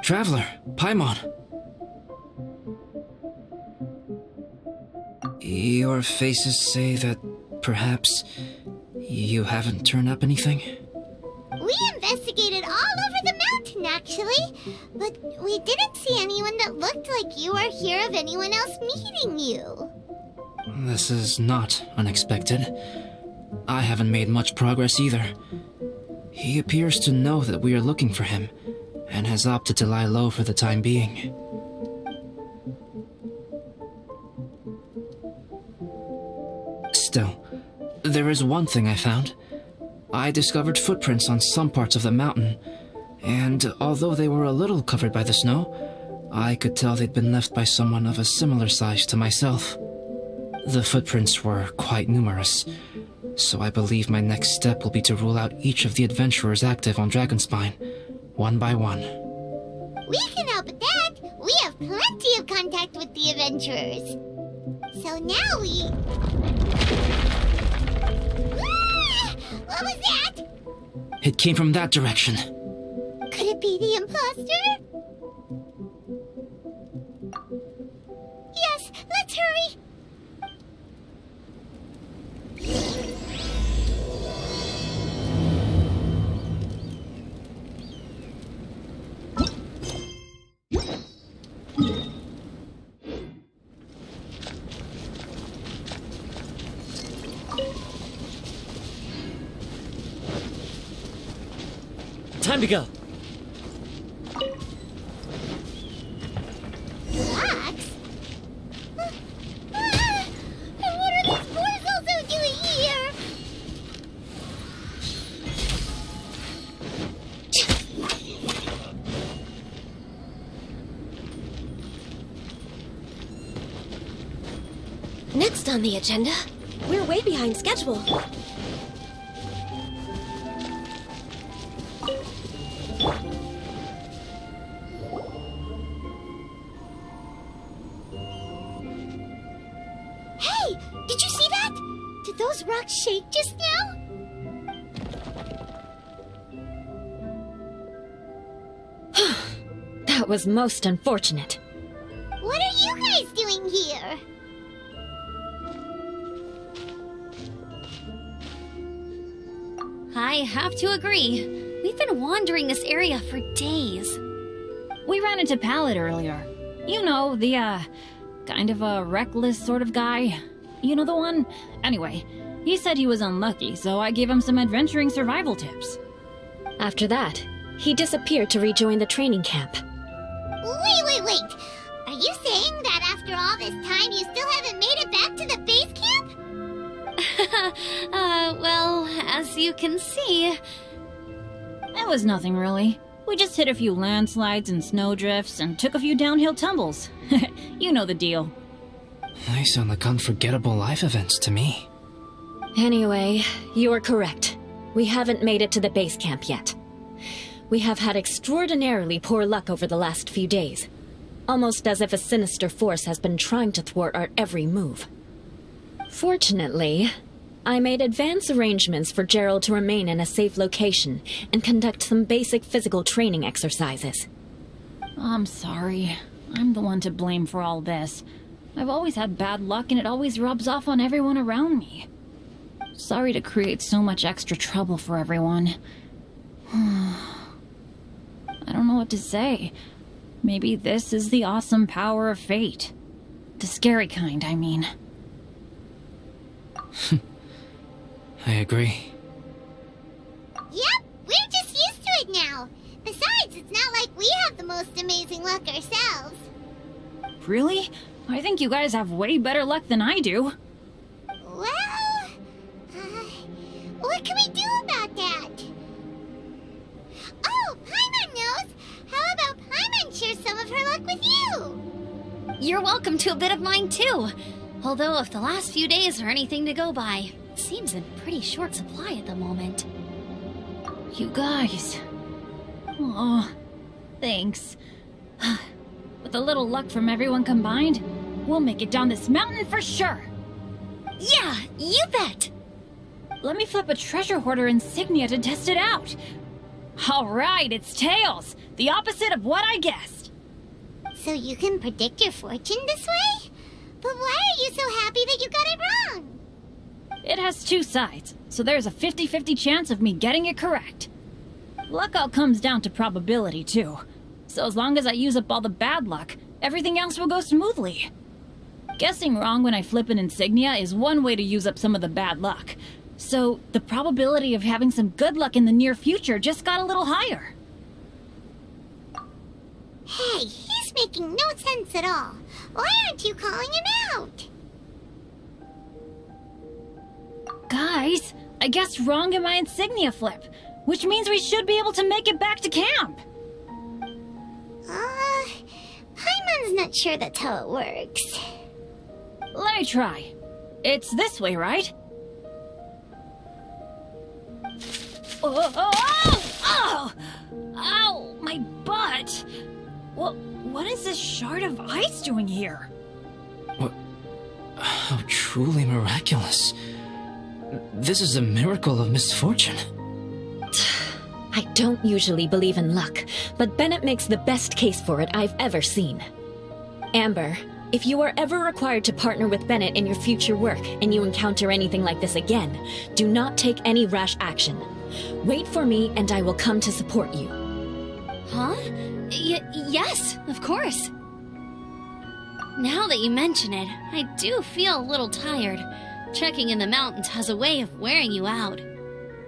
Traveler, Paimon. Your faces say that perhaps you haven't turned up anything? We investigated all over the mountain, actually, but we didn't see anyone that looked like you or hear of anyone else meeting you. This is not unexpected. I haven't made much progress either. He appears to know that we are looking for him, and has opted to lie low for the time being. Still, there is one thing I found. I discovered footprints on some parts of the mountain, and although they were a little covered by the snow, I could tell they'd been left by someone of a similar size to myself. The footprints were quite numerous, so I believe my next step will be to rule out each of the adventurers active on Dragonspine, one by one. We can help with that. We have plenty of contact with the adventurers. So now we... Ah! What was that? It came from that direction. Could it be the imposter? Yes, let's hurry. Time to go. Relax? And what are these boys also doing here? Next on the agenda, we're way behind schedule. Hey, did you see that? Did those rocks shake just now? That was most unfortunate. What are you guys doing here? I have to agree. We've been wandering this area for days. We ran into Pallet earlier. You know, the, kind of a reckless sort of guy. You know the one? Anyway, he said he was unlucky, so I gave him some adventuring survival tips. After that, he disappeared to rejoin the training camp. Wait. Are you saying that after all this time you still haven't made it back to the base camp? Well, as you can see... It was nothing really. We just hit a few landslides and snowdrifts and took a few downhill tumbles. You know the deal. They sound like unforgettable life events to me. Anyway, you're correct. We haven't made it to the base camp yet. We have had extraordinarily poor luck over the last few days. Almost as if a sinister force has been trying to thwart our every move. Fortunately, I made advance arrangements for Gerald to remain in a safe location and conduct some basic physical training exercises. I'm sorry. I'm the one to blame for all this. I've always had bad luck and it always rubs off on everyone around me. Sorry to create so much extra trouble for everyone. I don't know what to say. Maybe this is the awesome power of fate. The scary kind, I mean. I agree. Yep, we're just used to it now. Besides, it's not like we have the most amazing luck ourselves. Really? I think you guys have way better luck than I do. Well, what can we do about that? Oh, Paimon knows! How about Paimon share some of her luck with you? You're welcome to a bit of mine, too. Although if the last few days are anything to go by, it seems in pretty short supply at the moment. You guys. Oh, thanks. With a little luck from everyone combined, we'll make it down this mountain for sure. Yeah, you bet! Let me flip a treasure hoarder insignia to test it out. Alright, it's tails! The opposite of what I guessed! So you can predict your fortune this way? But why are you so happy that you got it wrong? It has two sides, so there's a 50-50 chance of me getting it correct. Luck all comes down to probability, too. So as long as I use up all the bad luck, everything else will go smoothly. Guessing wrong when I flip an insignia is one way to use up some of the bad luck. So the probability of having some good luck in the near future just got a little higher. Hey, he's making no sense at all. Why aren't you calling him out? Guys, I guessed wrong in my insignia flip, which means we should be able to make it back to camp. Paimon's not sure that's how it works. Let me try. It's this way, right? Oh! Ow! My butt! What is this shard of ice doing here? What? How truly miraculous. This is a miracle of misfortune. I don't usually believe in luck, but Bennett makes the best case for it I've ever seen. Amber, if you are ever required to partner with Bennett in your future work and you encounter anything like this again, do not take any rash action. Wait for me and I will come to support you. Huh? Yes, of course. Now that you mention it, I do feel a little tired. Trekking in the mountains has a way of wearing you out.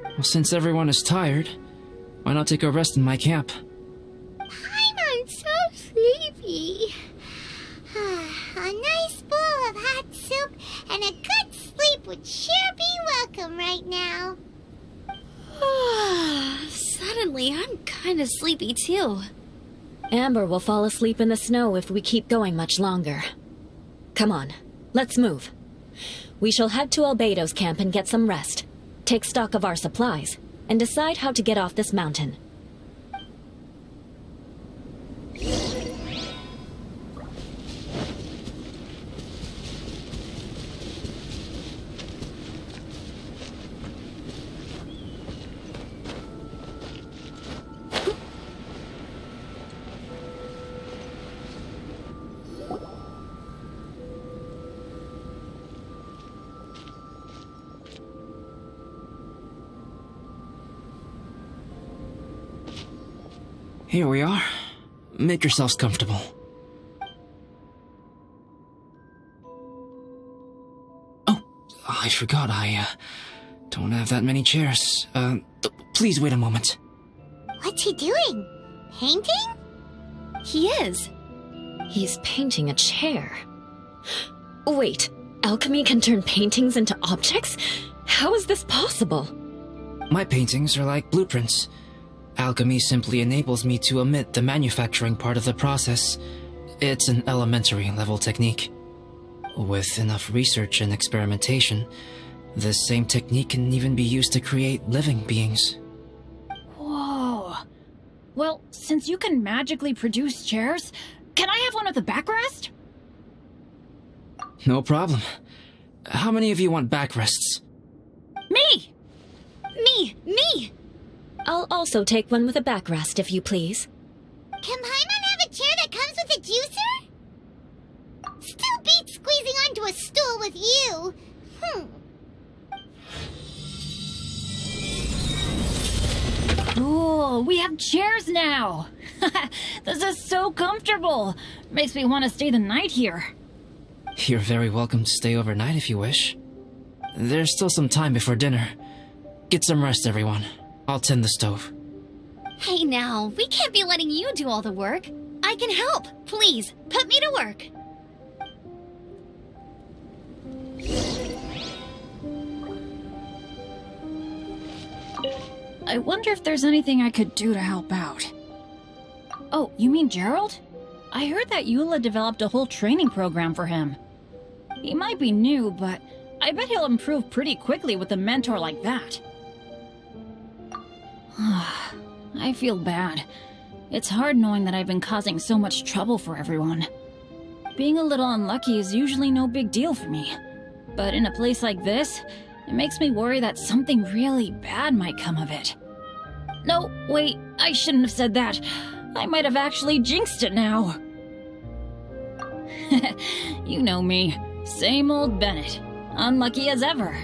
Well, since everyone is tired, why not take a rest in my camp? Paimon's so sleepy. A nice bowl of hot soup and a good sleep would sure be welcome right now. Suddenly, I'm kind of sleepy too. Amber will fall asleep in the snow if we keep going much longer. Come on, let's move. We shall head to Albedo's camp and get some rest, take stock of our supplies, and decide how to get off this mountain. Here we are. Make yourselves comfortable. Oh, I forgot I don't have that many chairs. Please wait a moment. What's he doing? Painting? He is. He's painting a chair. Wait, alchemy can turn paintings into objects? How is this possible? My paintings are like blueprints. Alchemy simply enables me to omit the manufacturing part of the process. It's an elementary level technique. With enough research and experimentation, this same technique can even be used to create living beings. Whoa. Well, since you can magically produce chairs, can I have one with a backrest? No problem. How many of you want backrests? Me! Me! I'll also take one with a backrest, if you please. Can Paimon have a chair that comes with a juicer? Still beats squeezing onto a stool with you. Cool, we have chairs now! This is so comfortable! Makes me want to stay the night here. You're very welcome to stay overnight if you wish. There's still some time before dinner. Get some rest, everyone. I'll tend the stove. Hey now, we can't be letting you do all the work. I can help. Please, put me to work. I wonder if there's anything I could do to help out. Oh, you mean Gerald? I heard that Eula developed a whole training program for him. He might be new, but I bet he'll improve pretty quickly with a mentor like that. I feel bad. It's hard knowing that I've been causing so much trouble for everyone. Being a little unlucky is usually no big deal for me. But in a place like this, it makes me worry that something really bad might come of it. No, wait, I shouldn't have said that. I might have actually jinxed it now. You know me. Same old Bennett. Unlucky as ever.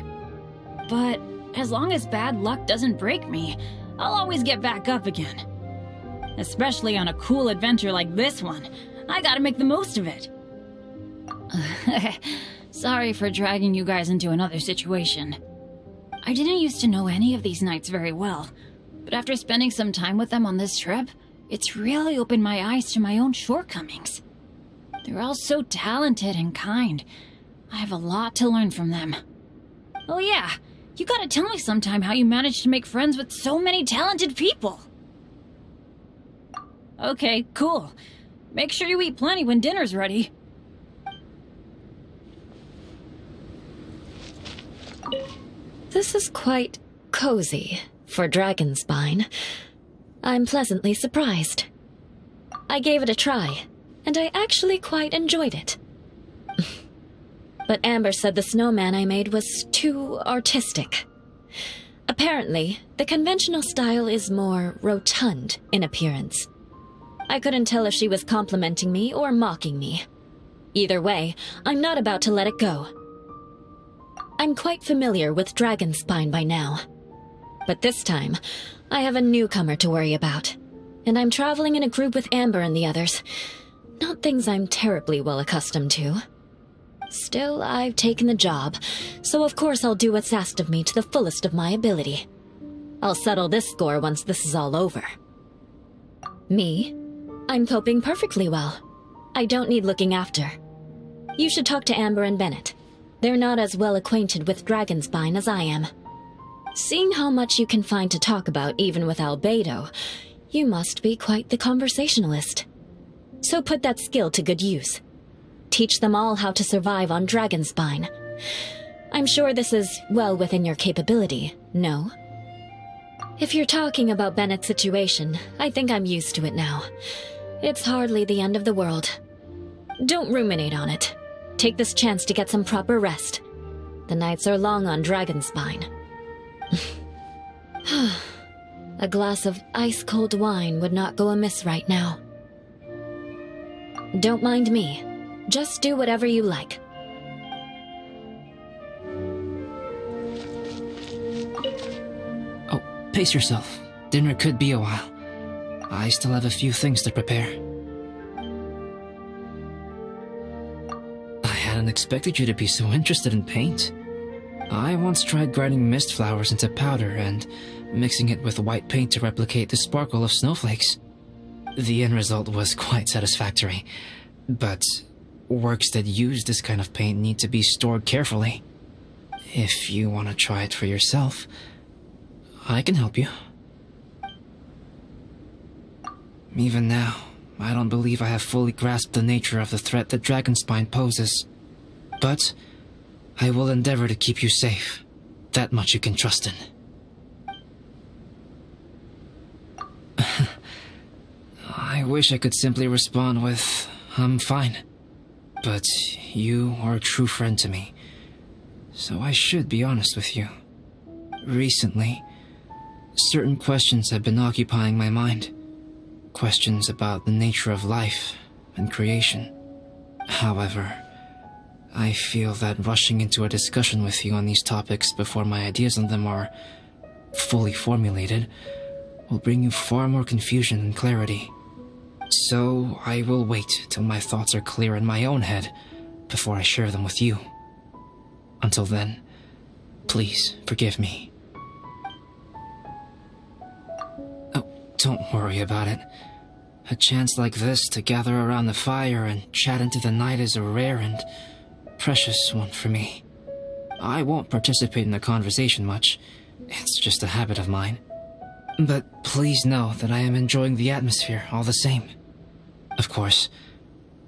But as long as bad luck doesn't break me, I'll always get back up again. Especially on a cool adventure like this one. I gotta make the most of it. Sorry for dragging you guys into another situation. I didn't used to know any of these knights very well, but after spending some time with them on this trip, it's really opened my eyes to my own shortcomings. They're all so talented and kind. I have a lot to learn from them. Oh yeah, you gotta tell me sometime how you managed to make friends with so many talented people. Okay, cool. Make sure you eat plenty when dinner's ready. This is quite cozy for Dragonspine. I'm pleasantly surprised. I gave it a try, and I actually quite enjoyed it. But Amber said the snowman I made was too artistic. Apparently, the conventional style is more rotund in appearance. I couldn't tell if she was complimenting me or mocking me. Either way, I'm not about to let it go. I'm quite familiar with Dragonspine by now. But this time, I have a newcomer to worry about. And I'm traveling in a group with Amber and the others. Not things I'm terribly well accustomed to. Still, I've taken the job, so of course I'll do what's asked of me to the fullest of my ability. I'll settle this score once this is all over. Me? I'm coping perfectly well. I don't need looking after. You should talk to Amber and Bennett. They're not as well acquainted with Dragonspine as I am. Seeing how much you can find to talk about even with Albedo, you must be quite the conversationalist. So put that skill to good use. Teach them all how to survive on Dragonspine. I'm sure this is well within your capability, no? If you're talking about Bennett's situation, I think I'm used to it now. It's hardly the end of the world. Don't ruminate on it. Take this chance to get some proper rest. The nights are long on Dragonspine. A glass of ice-cold wine would not go amiss right now. Don't mind me. Just do whatever you like. Oh, pace yourself. Dinner could be a while. I still have a few things to prepare. I hadn't expected you to be so interested in paint. I once tried grinding mist flowers into powder and mixing it with white paint to replicate the sparkle of snowflakes. The end result was quite satisfactory, but works that use this kind of paint need to be stored carefully. If you want to try it for yourself, I can help you. Even now, I don't believe I have fully grasped the nature of the threat that Dragonspine poses. But I will endeavor to keep you safe. That much you can trust in. I wish I could simply respond with, I'm fine. But you are a true friend to me, so I should be honest with you. Recently, certain questions have been occupying my mind. Questions about the nature of life and creation. However, I feel that rushing into a discussion with you on these topics before my ideas on them are fully formulated will bring you far more confusion than clarity. So I will wait till my thoughts are clear in my own head before I share them with you. Until then, please forgive me. Oh, don't worry about it. A chance like this to gather around the fire and chat into the night is a rare and precious one for me. I won't participate in the conversation much. It's just a habit of mine. But please know that I am enjoying the atmosphere all the same. Of course,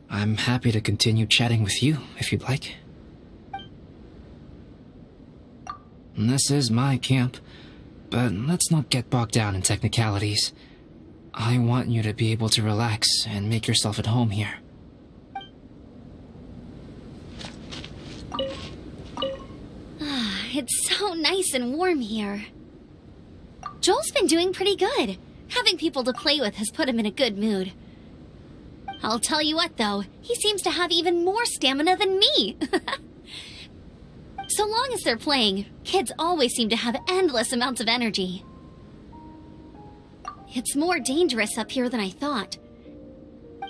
I'm happy to continue chatting with you if you'd like. This is my camp, but let's not get bogged down in technicalities. I want you to be able to relax and make yourself at home here. It's so nice and warm here. Joel's been doing pretty good. Having people to play with has put him in a good mood. I'll tell you what, though, he seems to have even more stamina than me. So long as they're playing, kids always seem to have endless amounts of energy. It's more dangerous up here than I thought.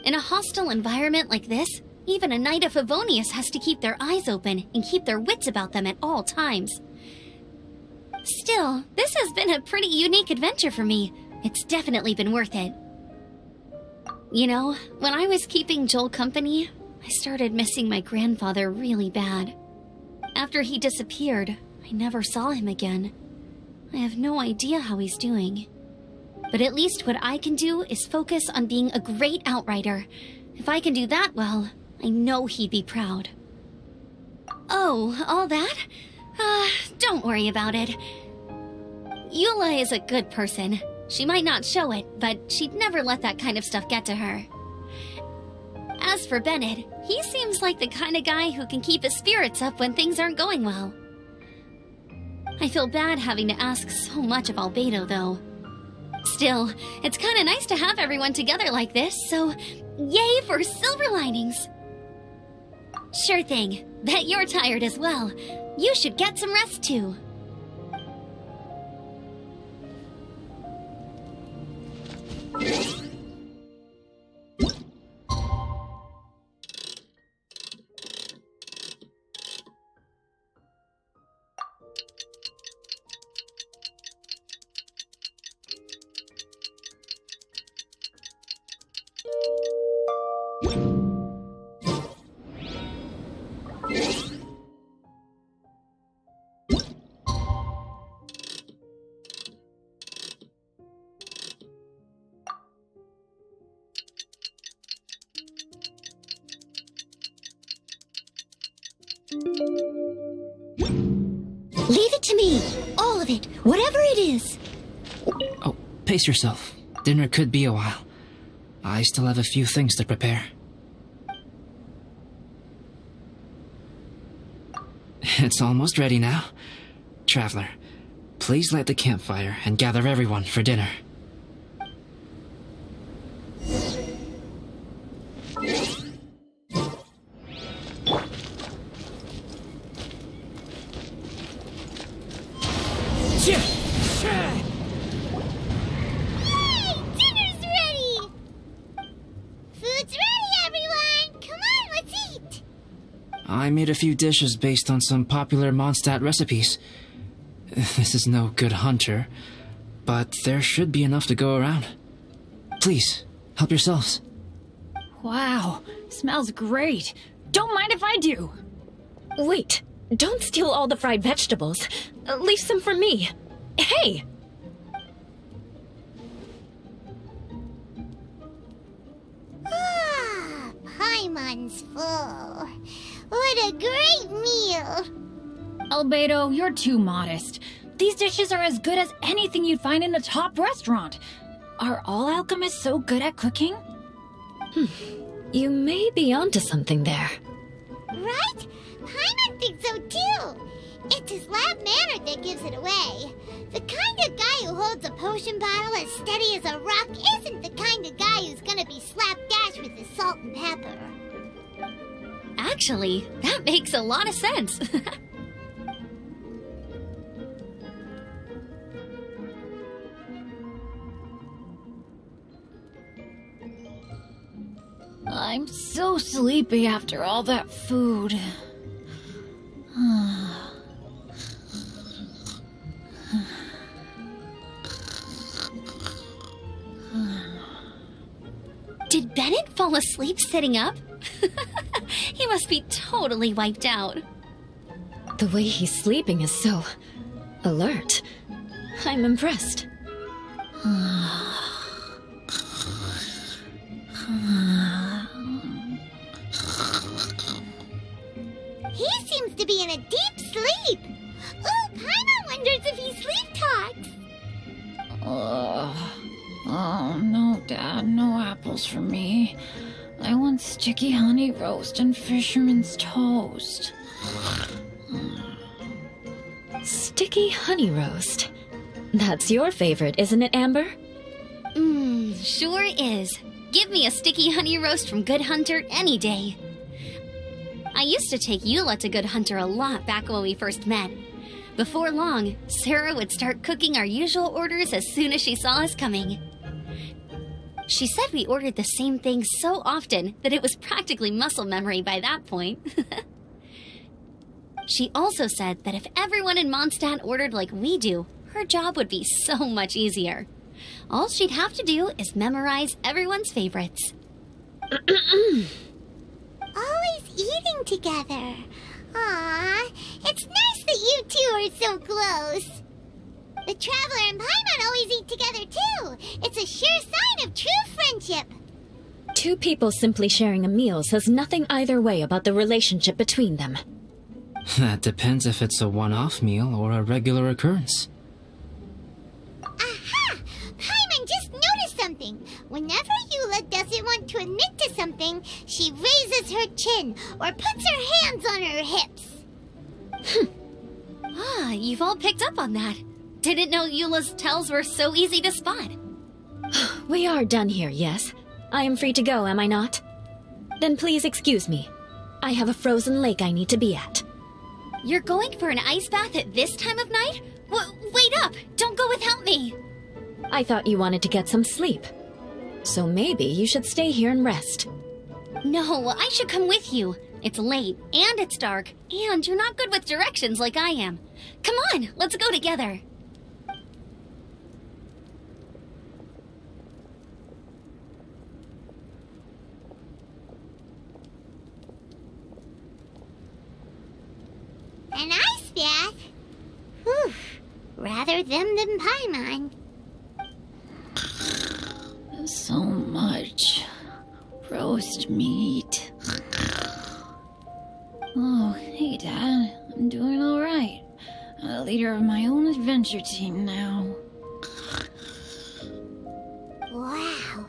In a hostile environment like this, even a Knight of Favonius has to keep their eyes open and keep their wits about them at all times. Still, this has been a pretty unique adventure for me. It's definitely been worth it. You know, when I was keeping Joel company, I started missing my grandfather really bad. After he disappeared, I never saw him again. I have no idea how he's doing. But at least what I can do is focus on being a great outrider. If I can do that well, I know he'd be proud. Oh, all that? Don't worry about it. Eula is a good person. She might not show it, but she'd never let that kind of stuff get to her. As for Bennett, he seems like the kind of guy who can keep his spirits up when things aren't going well. I feel bad having to ask so much of Albedo, though. Still, it's kind of nice to have everyone together like this, so yay for silver linings! Sure thing. Bet you're tired as well. You should get some rest too. Leave it to me. All of it. Whatever it is. Oh, pace yourself. Dinner could be a while. I still have a few things to prepare. It's almost ready now. Traveler, please light the campfire and gather everyone for dinner. Yay! Dinner's ready! Food's ready, everyone! Come on, let's eat! I made a few dishes based on some popular Mondstadt recipes. This is no good hunter, but there should be enough to go around. Please, help yourselves. Wow, smells great. Don't mind if I do. Wait, don't steal all the fried vegetables. Leave some for me. Hey! Ah, Paimon's full. What a great meal! Albedo, you're too modest. These dishes are as good as anything you'd find in a top restaurant. Are all alchemists so good at cooking? You may be onto something there. Right? Paimon thinks so too. It's his lab manner that gives it away. The kind of guy who holds a potion bottle as steady as a rock isn't the kind of guy who's gonna be slapdash with his salt and pepper. Actually, that makes a lot of sense. I'm so sleepy after all that food. Did Bennett fall asleep sitting up? He must be totally wiped out. The way he's sleeping is so alert. I'm impressed. He seems to be in a deep sleep. Ooh, Paimon wonders if he sleep talks. Oh, no, Dad, no apples for me. I want sticky honey roast and fisherman's toast. Sticky honey roast. That's your favorite, isn't it, Amber? Sure is. Give me a sticky honey roast from Good Hunter any day. I used to take Eula to Good Hunter a lot back when we first met. Before long, Sarah would start cooking our usual orders as soon as she saw us coming. She said we ordered the same thing so often that it was practically muscle memory by that point. She also said that if everyone in Mondstadt ordered like we do, her job would be so much easier. All she'd have to do is memorize everyone's favorites. Always eating together. Aww, it's nice that you two are so close. The Traveler and Paimon always eat together too. It's a sure sign of true friendship. Two people simply sharing a meal says nothing either way about the relationship between them. That depends if it's a one-off meal or a regular occurrence. Aha! Paimon just noticed something. Whenever Eula doesn't want to admit to something, she raises her chin or puts her hands on her hips. You've all picked up on that. Didn't know Eula's tells were so easy to spot. We are done here, yes? I am free to go, am I not? Then please excuse me. I have a frozen lake I need to be at. You're going for an ice bath at this time of night? Wait up! Don't go without me! I thought you wanted to get some sleep. So maybe you should stay here and rest. No, I should come with you. It's late, and it's dark, and you're not good with directions like I am. Come on, let's go together. An ice bath? Whew. Rather them than Paimon. So much roast meat. Oh, hey, Dad. I'm doing all right. I'm the leader of my own adventure team now. Wow.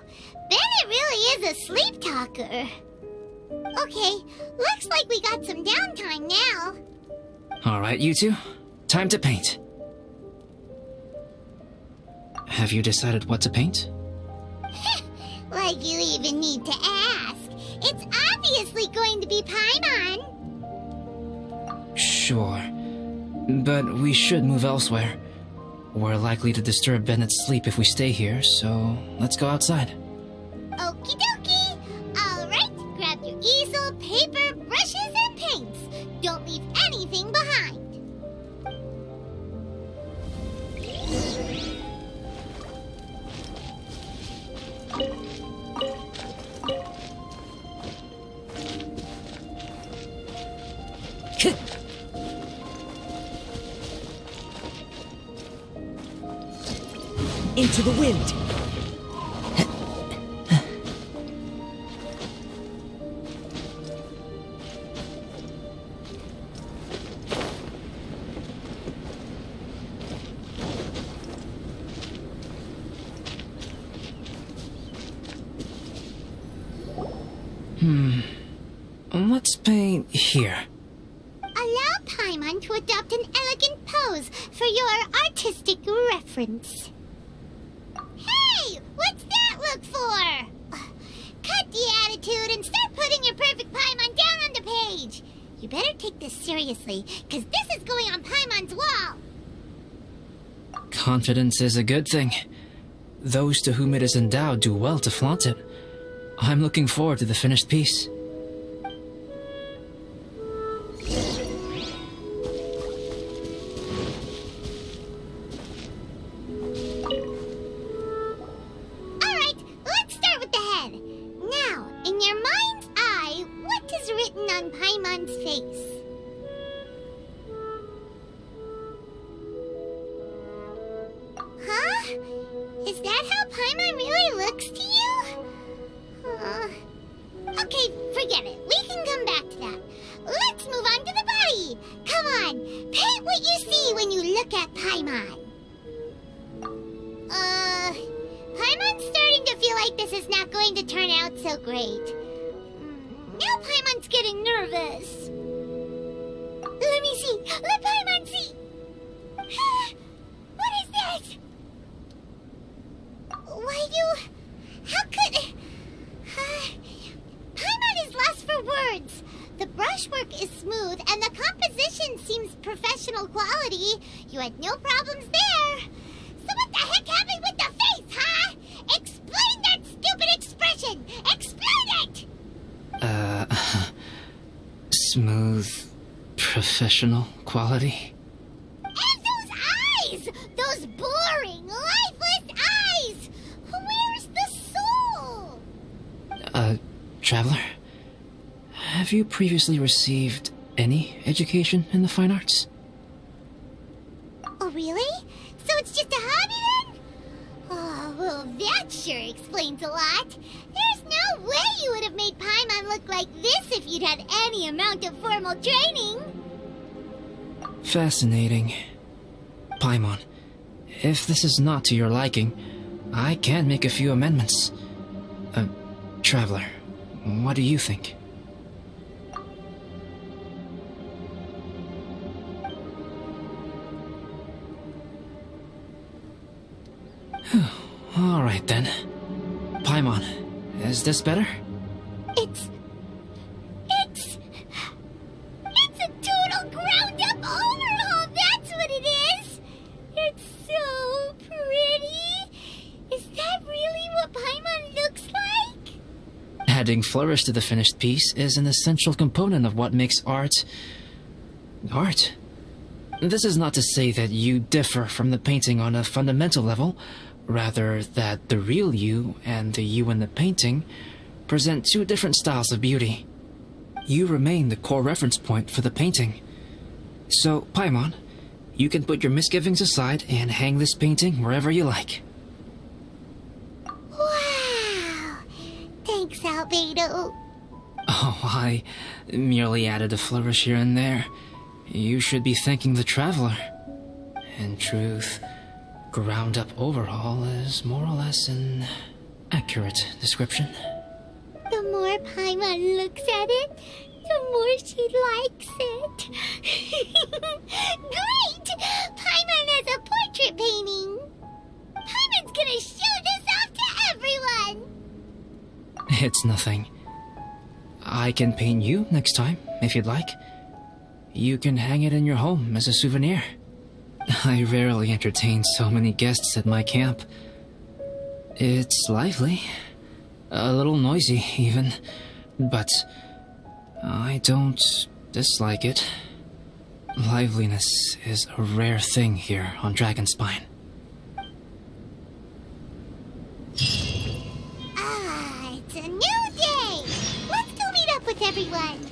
Bennett really is a sleep talker. Okay, looks like we got some downtime now. Alright, you two. Time to paint. Have you decided what to paint? Like you even need to ask. It's obviously going to be Paimon. Sure. But we should move elsewhere. We're likely to disturb Bennett's sleep if we stay here, so let's go outside. Okie dokie. Alright, grab your easel, paper, brushes, and paints. Don't leave anything behind. Into the wind! Let's paint here. Allow Paimon to adopt an elegant pose for your artistic reference. Hey! What's that look for? Cut the attitude and start putting your perfect Paimon down on the page. You better take this seriously, because this is going on Paimon's wall. Confidence is a good thing. Those to whom it is endowed do well to flaunt it. I'm looking forward to the finished piece. Alright, let's start with the head. Now, in your mind's eye, what is written on Paimon's face? Huh? Is that how Paimon really looks to you? Okay, forget it. We can come back to that. Let's move on to the body. Come on, paint what you see when you look at Paimon. Paimon's starting to feel like this is not going to turn out so great. Now Paimon's getting nervous. Let me see. Let Paimon see. What is this? brushwork is smooth and the composition seems professional quality. You had no problems there. So what the heck happened with the face, huh? Explain that stupid expression! Explain it! Smooth, professional quality? And those eyes! Those boring, lifeless eyes! Where's the soul? Traveler? Have you previously received any education in the fine arts? Oh, really? So it's just a hobby then? Oh, well, that sure explains a lot. There's no way you would have made Paimon look like this if you'd had any amount of formal training. Fascinating. Paimon, if this is not to your liking, I can make a few amendments. Traveler, what do you think? All right then. Paimon, is this better? It's a total ground-up overhaul, that's what it is! It's so pretty! Is that really what Paimon looks like? Adding flourish to the finished piece is an essential component of what makes art... art. This is not to say that you differ from the painting on a fundamental level, rather that the real you and the you in the painting present two different styles of beauty. You remain the core reference point for the painting. So, Paimon, you can put your misgivings aside and hang this painting wherever you like. Wow! Thanks, Albedo. Oh, I merely added a flourish here and there. You should be thanking the traveler. In truth, ground-up overhaul is more or less an accurate description. The more Paimon looks at it, the more she likes it. Great! Paimon has a portrait painting. Paimon's gonna show this off to everyone. It's nothing. I can paint you next time, if you'd like. You can hang it in your home as a souvenir. I rarely entertain so many guests at my camp. It's lively. A little noisy, even. But I don't dislike it. Liveliness is a rare thing here on Dragonspine. Ah, it's a new day. Let's go meet up with everyone.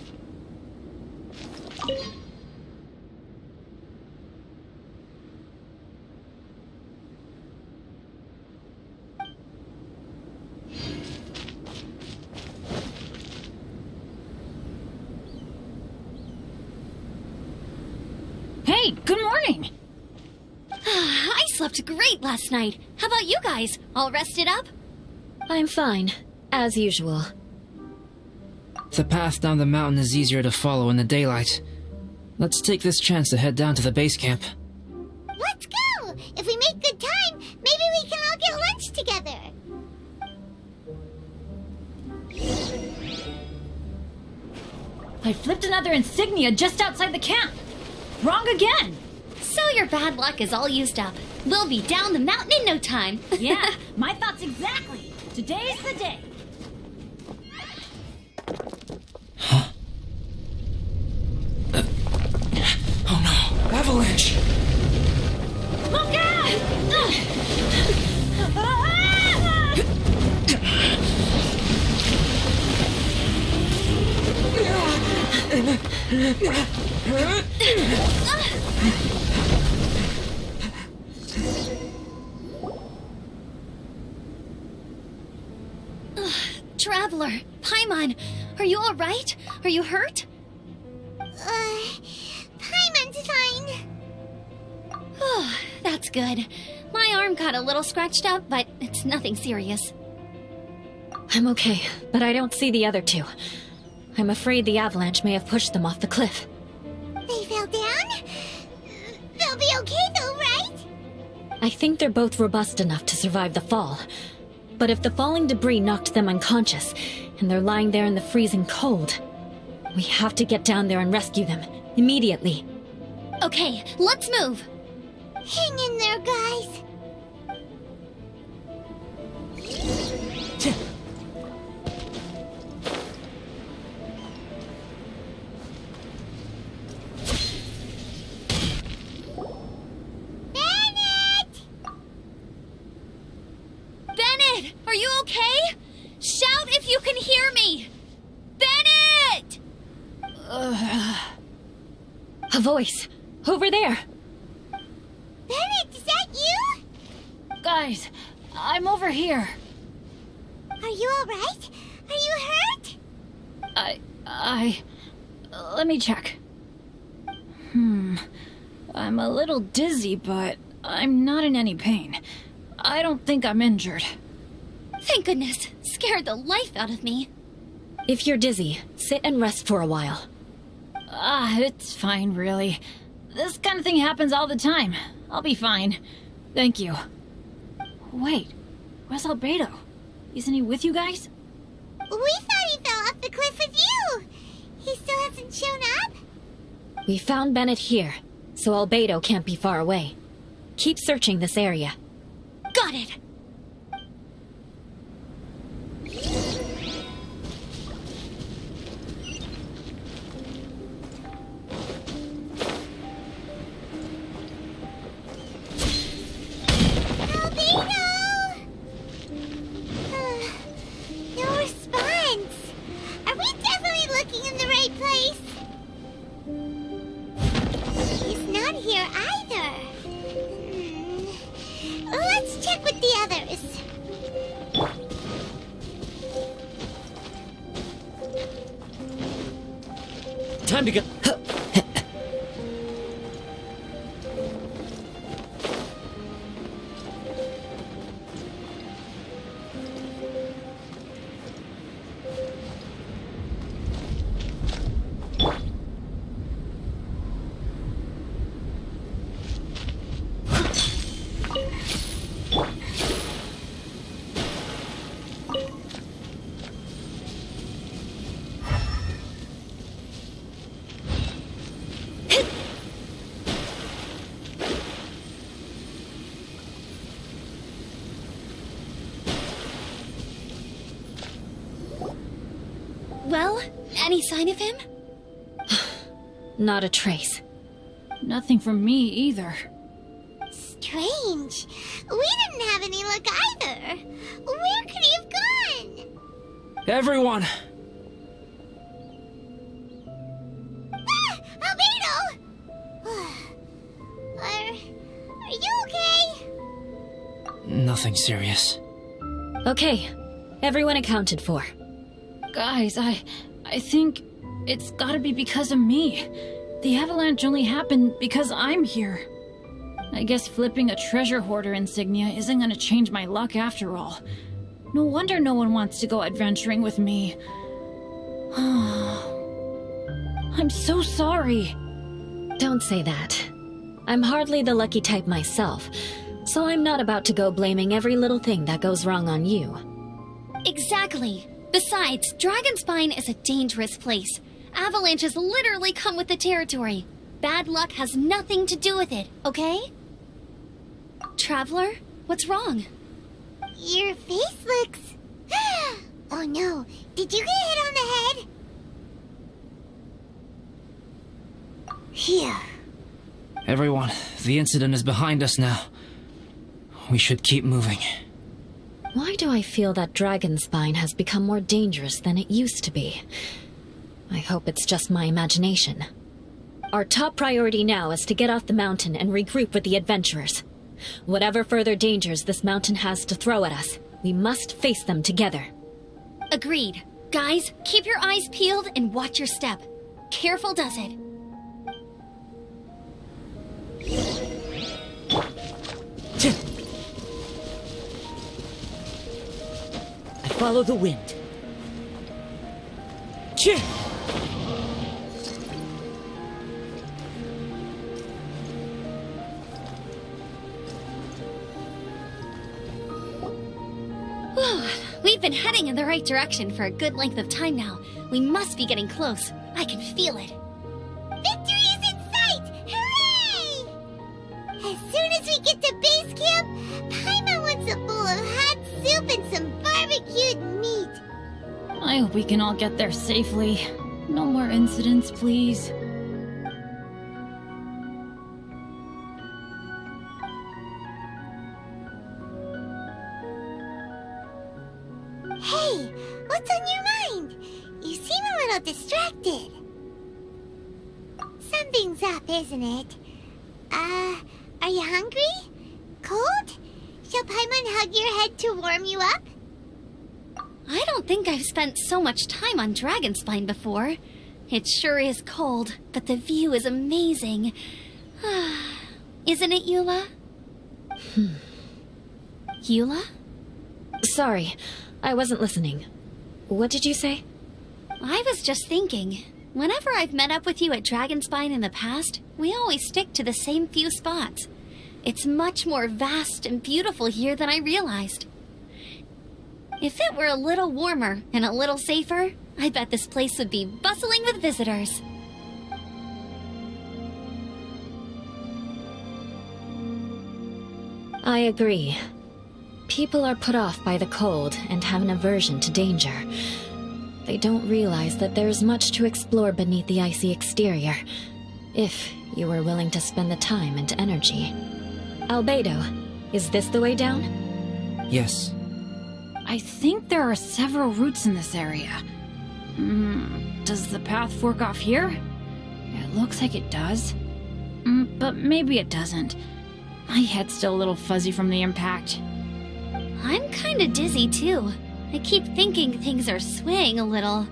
Hey, good morning! I slept great last night. How about you guys? All rested up? I'm fine, as usual. The path down the mountain is easier to follow in the daylight. Let's take this chance to head down to the base camp. Let's go! If we make good time, maybe we can all get lunch together. I flipped another insignia just outside the camp. Wrong again! So your bad luck is all used up. We'll be down the mountain in no time. Yeah, my thoughts exactly. Today's the day. Oh no! Avalanche! Look out! Traveler, Paimon, are you all right? Are you hurt? Paimon's fine. Oh, that's good. My arm got a little scratched up, but it's nothing serious. I'm okay, but I don't see the other two. I'm afraid the avalanche may have pushed them off the cliff. They fell down? They'll be okay though, right? I think they're both robust enough to survive the fall. But if the falling debris knocked them unconscious, and they're lying there in the freezing cold, We have to get down there and rescue them. Immediately. Okay, let's move. Hang in there, guys. Bennett! Bennett, are you okay? Shout if you can hear me! Bennett! A voice. Over there. Bennett, is that you? Guys, I'm over here. Are you alright? Are you hurt? Let me check. I'm a little dizzy, but I'm not in any pain. I don't think I'm injured. Thank goodness. Scared the life out of me. If you're dizzy, sit and rest for a while. It's fine, really. This kind of thing happens all the time. I'll be fine. Thank you. Wait, where's Albedo? Isn't he with you guys? We thought he fell off the cliff with you. He still hasn't shown up? We found Bennett here, so Albedo can't be far away. Keep searching this area. Got it. Albedo! No response. Are we definitely looking in the right place? He's not here either. Let's check with the others. Time to go. Well, any sign of him? Not a trace. Nothing from me either. Strange. We didn't have any luck either. Where could he have gone? Everyone! Ah! Albedo! Are you okay? Nothing serious. Okay, everyone accounted for. Guys, I think it's gotta be because of me. The avalanche only happened because I'm here. I guess flipping a treasure hoarder insignia isn't gonna change my luck after all. No wonder no one wants to go adventuring with me. I'm so sorry. Don't say that. I'm hardly the lucky type myself, so I'm not about to go blaming every little thing that goes wrong on you. Exactly. Besides, Dragonspine is a dangerous place. Avalanches literally come with the territory. Bad luck has nothing to do with it, okay? Traveler, what's wrong? Your face looks... Oh no, did you get hit on the head? Phew. Everyone, the incident is behind us now. We should keep moving. Why do I feel that Dragonspine has become more dangerous than it used to be? I hope it's just my imagination. Our top priority now is to get off the mountain and regroup with the adventurers. Whatever further dangers this mountain has to throw at us, we must face them together. Agreed. Guys, keep your eyes peeled and watch your step. Careful does it. I follow the wind. We've been heading in the right direction for a good length of time now. We must be getting close. I can feel it. Victory is in sight! Hooray! As soon as we get to base camp, Paimon wants a bowl of hot soup and some barbecued meat. I hope we can all get there safely. No more incidents, please. Hey, what's on your mind? You seem a little distracted. Something's up, isn't it? Are you hungry? Cold? Shall Paimon hug your head to warm you up? I don't think I've spent so much time on Dragonspine before. It sure is cold, but the view is amazing. Isn't it, Eula? Eula? Sorry, I wasn't listening. What did you say? I was just thinking. Whenever I've met up with you at Dragonspine in the past, we always stick to the same few spots. It's much more vast and beautiful here than I realized. If it were a little warmer and a little safer, I bet this place would be bustling with visitors. I agree. People are put off by the cold and have an aversion to danger. They don't realize that there's much to explore beneath the icy exterior, if you were willing to spend the time and energy. Albedo, is this the way down? Yes. I think there are several routes in this area. Does the path fork off here? It looks like it does. But maybe it doesn't. My head's still a little fuzzy from the impact. I'm kinda dizzy too. I keep thinking things are swaying a little.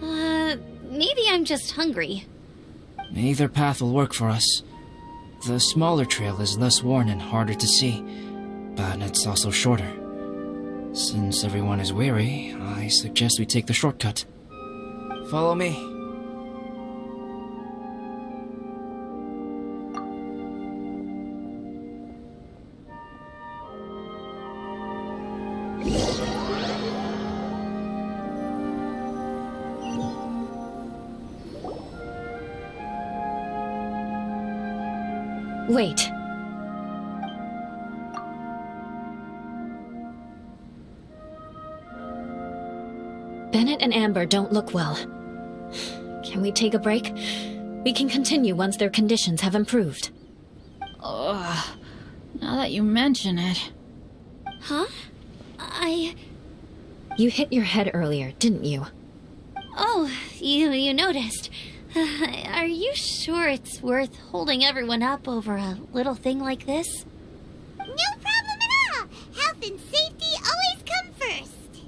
Maybe I'm just hungry. Either path will work for us. The smaller trail is less worn and harder to see, but it's also shorter. Since everyone is weary, I suggest we take the shortcut. Follow me. Wait. Bennett and Amber don't look well. Can we take a break? We can continue once their conditions have improved. Ugh. Now that you mention it. Huh? You hit your head earlier, didn't you? Oh, you noticed. Are you sure it's worth holding everyone up over a little thing like this? No problem at all. Health and safety always come first.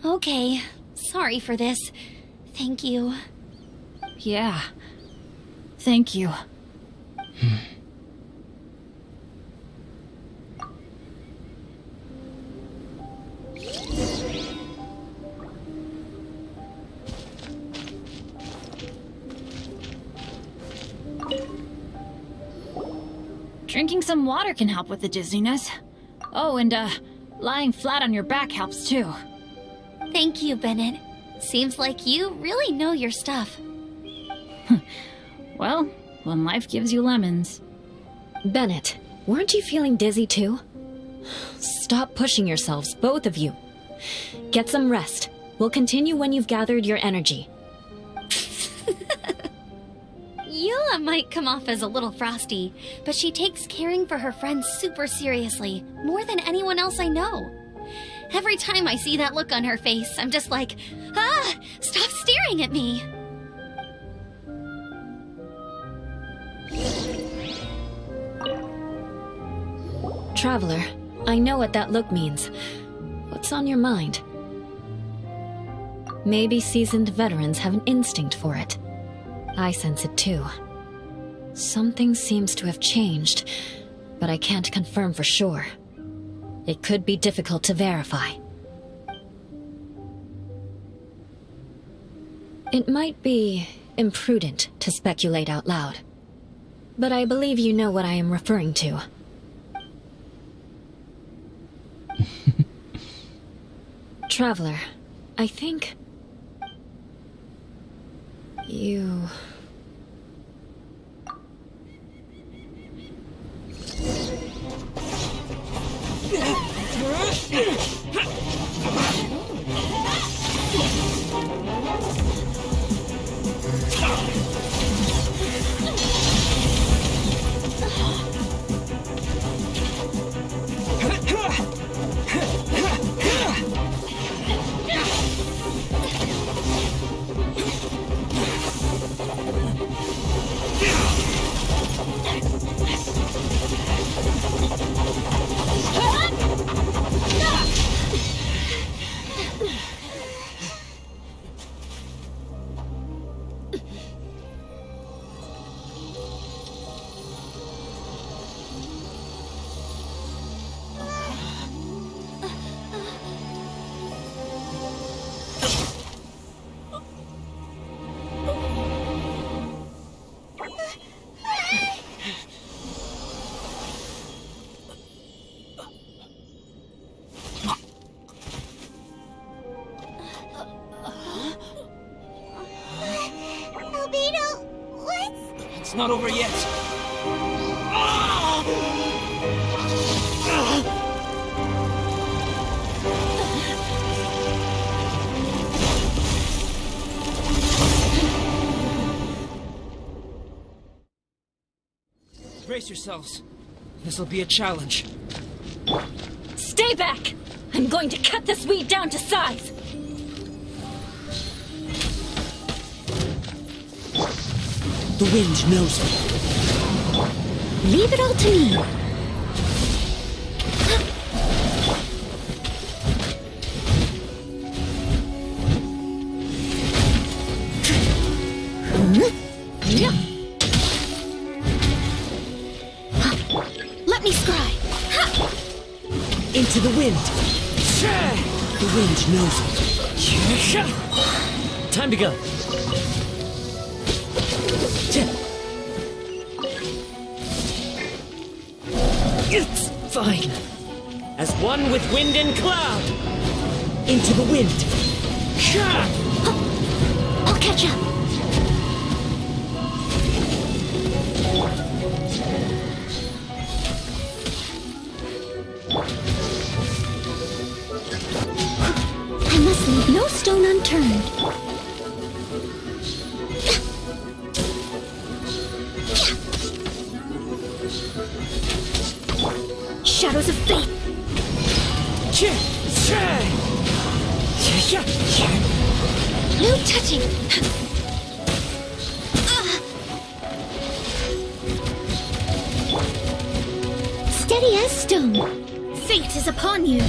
Okay. Sorry for this. Thank you. Yeah. Thank you. Drinking some water can help with the dizziness. Oh, and lying flat on your back helps too. Thank you, Bennett. Seems like you really know your stuff. Well, when life gives you lemons. Bennett, weren't you feeling dizzy too? Stop pushing yourselves, both of you. Get some rest. We'll continue when you've gathered your energy. Eula might come off as a little frosty, but she takes caring for her friends super seriously, more than anyone else I know. Every time I see that look on her face, I'm just like, stop staring at me! Traveler, I know what that look means. What's on your mind? Maybe seasoned veterans have an instinct for it. I sense it too. Something seems to have changed, but I can't confirm for sure. It could be difficult to verify. It might be imprudent to speculate out loud, but I believe you know what I am referring to. Traveler, I think... you... Albedo, what's... It's not over yet. Brace yourselves. This'll be a challenge. Stay back! I'm going to cut this weed down to size! The wind knows me. Leave it all to me. Let me scry. Into the wind. The wind knows me. Time to go. It's fine. As one with wind and cloud. Into the wind. I'll catch up. I must leave no stone unturned. Shadows of fate. No touching. Steady as stone. Fate is upon you.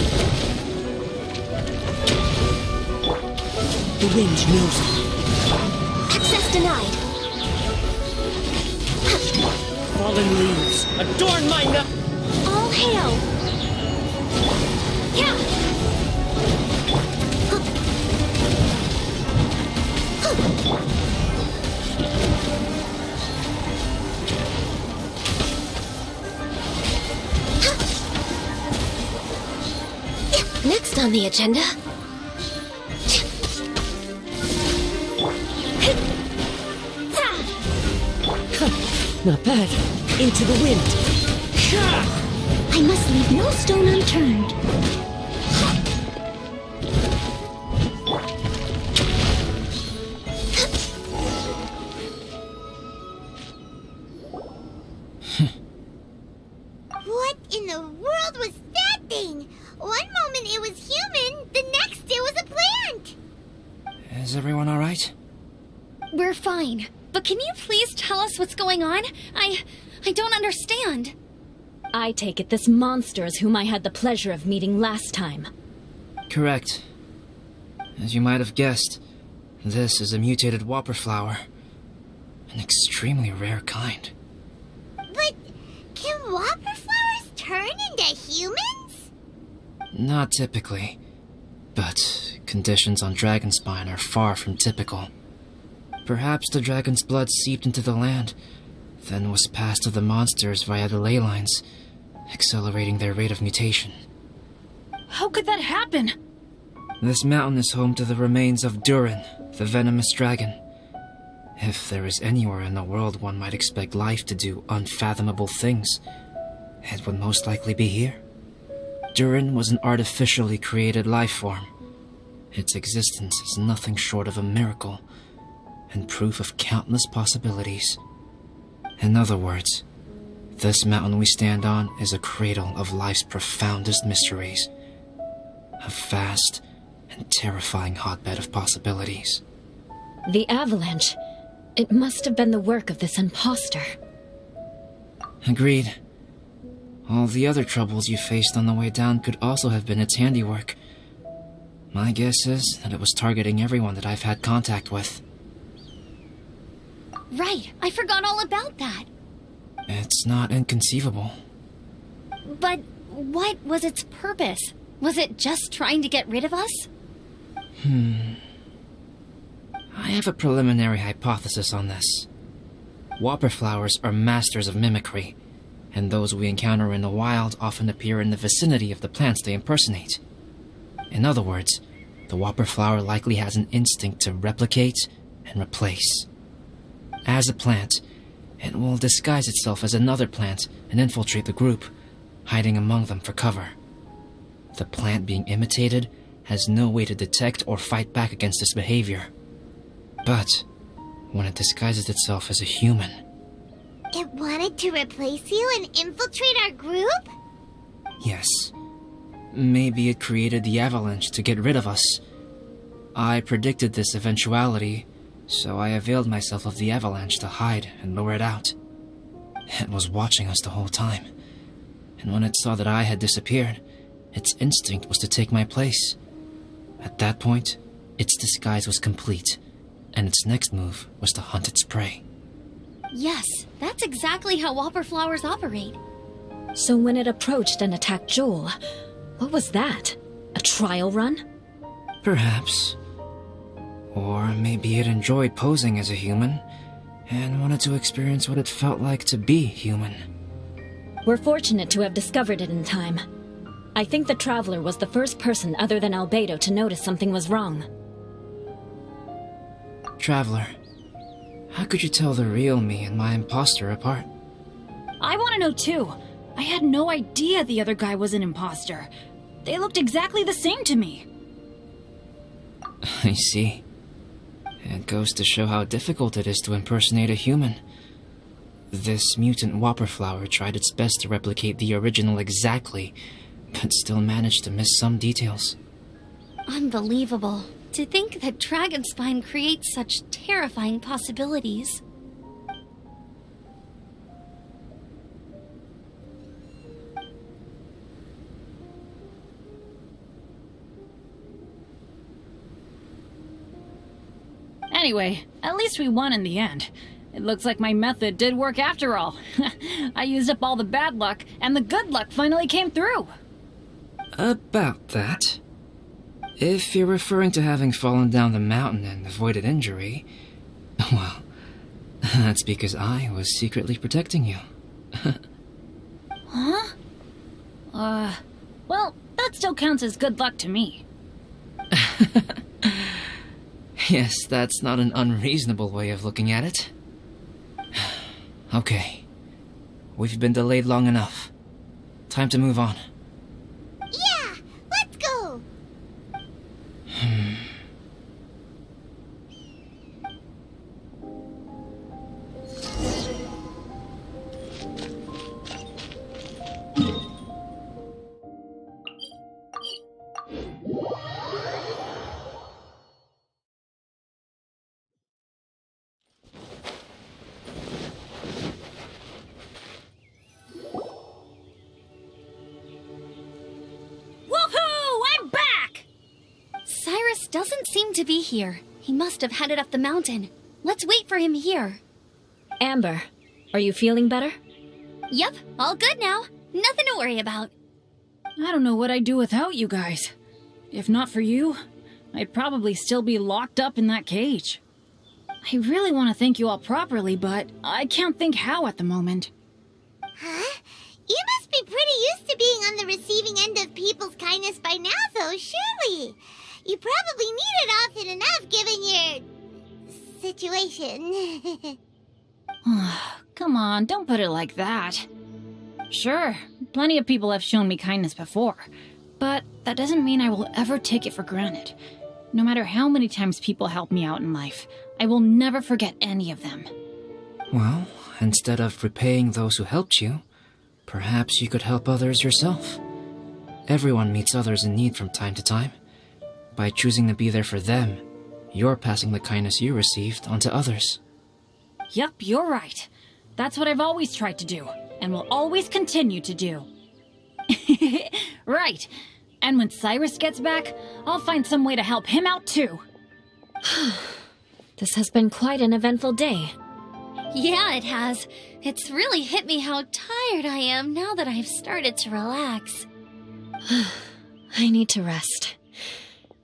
The wind knows me. Access denied. Fallen leaves adorn my nut. All hail. Yeah. Next on the agenda. Not bad. Into the wind. I must leave no stone unturned. What in the world was that thing? One moment it was human, the next it was a plant! Is everyone all right? We're fine. But can you please tell us what's going on? I don't understand. I take it this monster is whom I had the pleasure of meeting last time. Correct. As you might have guessed, this is a mutated whopper flower. An extremely rare kind. But can whopper flowers turn into humans? Not typically, but conditions on Dragonspine are far from typical. Perhaps the dragon's blood seeped into the land, then was passed to the monsters via the ley lines, accelerating their rate of mutation. How could that happen? This mountain is home to the remains of Durin, the venomous dragon. If there is anywhere in the world one might expect life to do unfathomable things, it would most likely be here. Durin was an artificially created life form. Its existence is nothing short of a miracle, and proof of countless possibilities. In other words, this mountain we stand on is a cradle of life's profoundest mysteries. A vast and terrifying hotbed of possibilities. The avalanche. It must have been the work of this imposter. Agreed. All the other troubles you faced on the way down could also have been its handiwork. My guess is that it was targeting everyone that I've had contact with. Right, I forgot all about that. It's not inconceivable. But what was its purpose? Was it just trying to get rid of us? I have a preliminary hypothesis on this. Whopper flowers are masters of mimicry, and those we encounter in the wild often appear in the vicinity of the plants they impersonate. In other words, the whopper flower likely has an instinct to replicate and replace. As a plant, it will disguise itself as another plant and infiltrate the group, hiding among them for cover. The plant being imitated has no way to detect or fight back against this behavior. But when it disguises itself as a human... It wanted to replace you and infiltrate our group? Yes. Maybe it created the avalanche to get rid of us. I predicted this eventuality, so I availed myself of the avalanche to hide and lure it out. It was watching us the whole time, and when it saw that I had disappeared, its instinct was to take my place. At that point, its disguise was complete, and its next move was to hunt its prey. Yes, that's exactly how whopper flowers operate. So when it approached and attacked Joel, what was that? A trial run? Perhaps. Or maybe it enjoyed posing as a human, and wanted to experience what it felt like to be human. We're fortunate to have discovered it in time. I think the Traveler was the first person other than Albedo to notice something was wrong. Traveler, how could you tell the real me and my imposter apart? I want to know too. I had no idea the other guy was an imposter. They looked exactly the same to me. I see. It goes to show how difficult it is to impersonate a human. This mutant whopper flower tried its best to replicate the original exactly, but still managed to miss some details. Unbelievable. To think that Dragonspine creates such terrifying possibilities. Anyway, at least we won in the end. It looks like my method did work after all. I used up all the bad luck, and the good luck finally came through. About that. If you're referring to having fallen down the mountain and avoided injury, well, that's because I was secretly protecting you. Huh? Well, that still counts as good luck to me. Yes, that's not an unreasonable way of looking at it. Okay. We've been delayed long enough. Time to move on. Yeah, let's go! Doesn't seem to be here. He must have headed up the mountain. Let's wait for him here. Amber, are you feeling better? Yep, all good now. Nothing to worry about. I don't know what I'd do without you guys. If not for you, I'd probably still be locked up in that cage. I really want to thank you all properly, but I can't think how at the moment. Huh? You must be pretty used to being on the receiving end of people's kindness by now, though, surely. You probably need it often enough given your situation. Come on, don't put it like that. Sure, plenty of people have shown me kindness before, but that doesn't mean I will ever take it for granted. No matter how many times people help me out in life, I will never forget any of them. Well, instead of repaying those who helped you, perhaps you could help others yourself. Everyone meets others in need from time to time. By choosing to be there for them, you're passing the kindness you received onto others. Yep, you're right. That's what I've always tried to do, and will always continue to do. Right. And when Cyrus gets back, I'll find some way to help him out too. This has been quite an eventful day. Yeah, it has. It's really hit me how tired I am now that I've started to relax. I need to rest.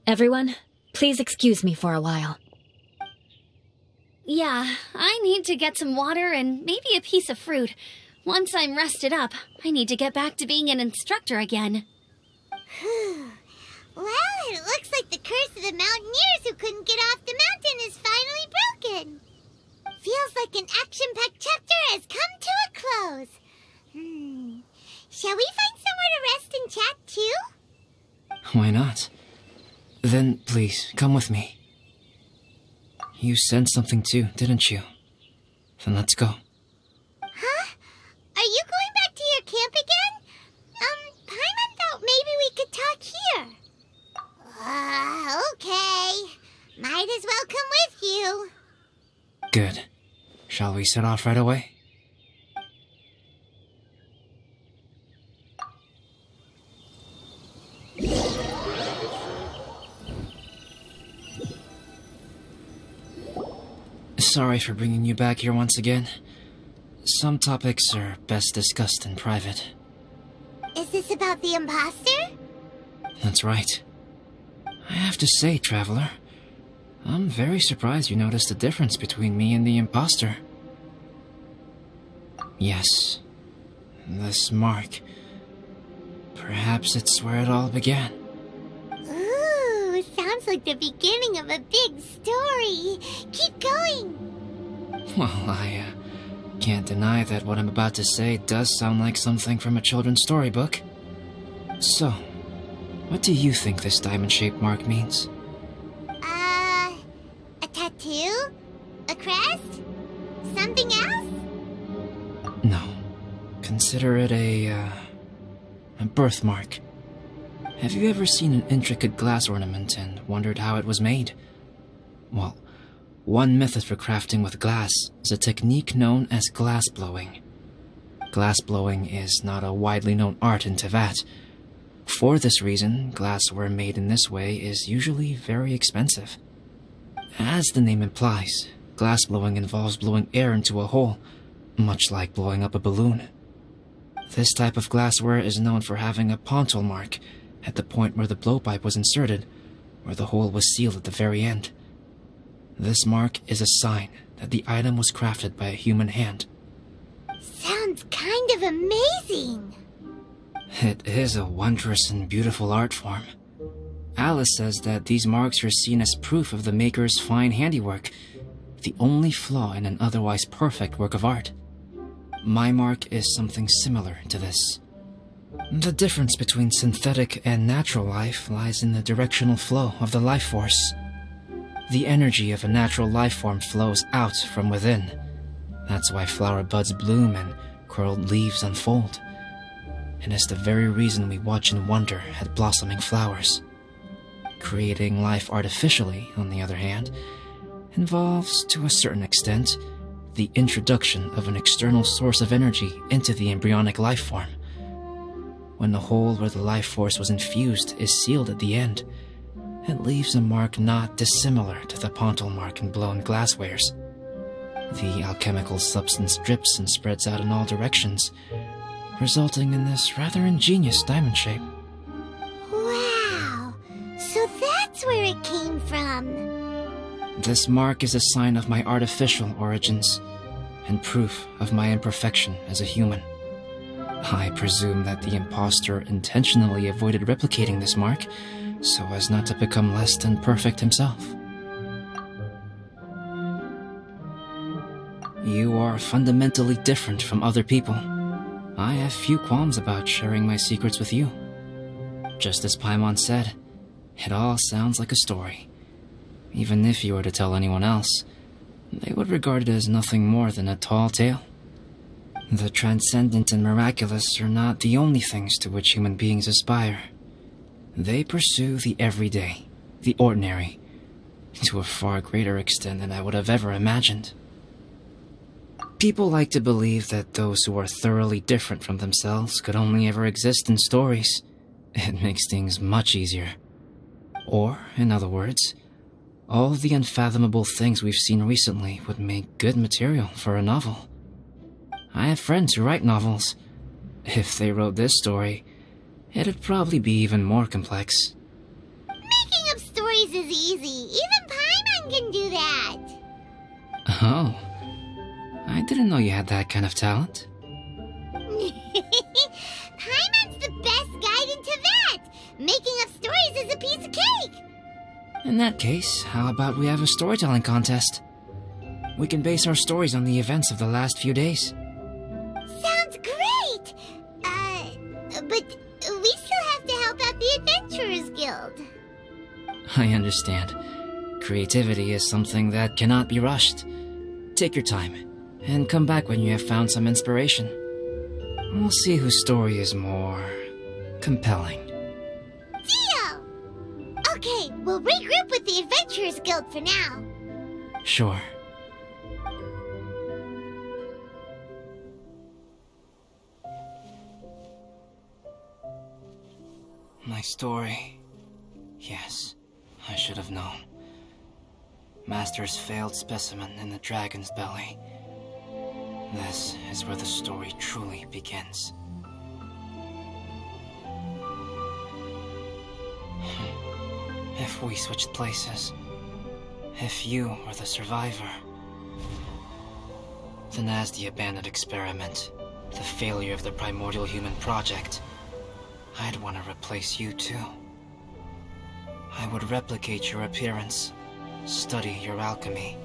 Everyone, please excuse me for a while. Yeah, I need to get some water and maybe a piece of fruit. Once I'm rested up, I need to get back to being an instructor again. Well, it looks like the curse of the mountaineers who couldn't get off the mountain is finally broken. Feels like an action-packed chapter has come to a close. Shall we find somewhere to rest and chat too? Why not? Then, please, come with me. You sensed something too, didn't you? Then let's go. Huh? Are you going back to your camp again? Paimon thought maybe we could talk here. Okay. Might as well come with you. Good. Shall we set off right away? Sorry for bringing you back here once again. Some topics are best discussed in private. Is this about the imposter? That's right. I have to say, Traveler, I'm very surprised you noticed the difference between me and the imposter. Yes, this mark. Perhaps it's where it all began. Ooh, sounds like the beginning of a big story. Keep going. Well, I can't deny that what I'm about to say does sound like something from a children's storybook. So, what do you think this diamond-shaped mark means? A tattoo? A crest? Something else? No. Consider it a birthmark. Have you ever seen an intricate glass ornament and wondered how it was made? Well, one method for crafting with glass is a technique known as glass blowing. Glass blowing is not a widely known art in Teyvat. For this reason, glassware made in this way is usually very expensive. As the name implies, glass blowing involves blowing air into a hole, much like blowing up a balloon. This type of glassware is known for having a pontal mark at the point where the blowpipe was inserted, where the hole was sealed at the very end. This mark is a sign that the item was crafted by a human hand. Sounds kind of amazing. It is a wondrous and beautiful art form. Alice says that these marks are seen as proof of the maker's fine handiwork, the only flaw in an otherwise perfect work of art. My mark is something similar to this. The difference between synthetic and natural life lies in the directional flow of the life force. The energy of a natural life form flows out from within. That's why flower buds bloom and curled leaves unfold. And it's the very reason we watch and wonder at blossoming flowers. Creating life artificially, on the other hand, involves, to a certain extent, the introduction of an external source of energy into the embryonic life form. When the hole where the life force was infused is sealed at the end, it leaves a mark not dissimilar to the pontal mark in blown glasswares. The alchemical substance drips and spreads out in all directions, resulting in this rather ingenious diamond shape. Wow, so that's where it came from. This mark is a sign of my artificial origins, and proof of my imperfection as a human. I presume that the impostor intentionally avoided replicating this mark, so as not to become less than perfect himself. You are fundamentally different from other people. I have few qualms about sharing my secrets with you. Just as Paimon said, it all sounds like a story. Even if you were to tell anyone else, they would regard it as nothing more than a tall tale. The transcendent and miraculous are not the only things to which human beings aspire. They pursue the everyday, the ordinary, to a far greater extent than I would have ever imagined. People like to believe that those who are thoroughly different from themselves could only ever exist in stories. It makes things much easier. Or, in other words, all the unfathomable things we've seen recently would make good material for a novel. I have friends who write novels. If they wrote this story, it'd probably be even more complex. Making up stories is easy. Even Paimon can do that. Oh, I didn't know you had that kind of talent. Paimon's the best guide into that. Making up stories is a piece of cake. In that case, how about we have a storytelling contest? We can base our stories on the events of the last few days. Sounds great! But we still have to help out the Adventurers Guild. I understand. Creativity is something that cannot be rushed. Take your time, and come back when you have found some inspiration. We'll see whose story is more compelling. Deal! Okay, we'll regroup with the Adventurers Guild for now. Sure. My story. Yes, I should have known. Master's failed specimen in the dragon's belly. This is where the story truly begins. If we switched places, if you were the survivor, then as the abandoned experiment, the failure of the primordial human project, I'd want to replace you too. I would replicate your appearance, study your alchemy,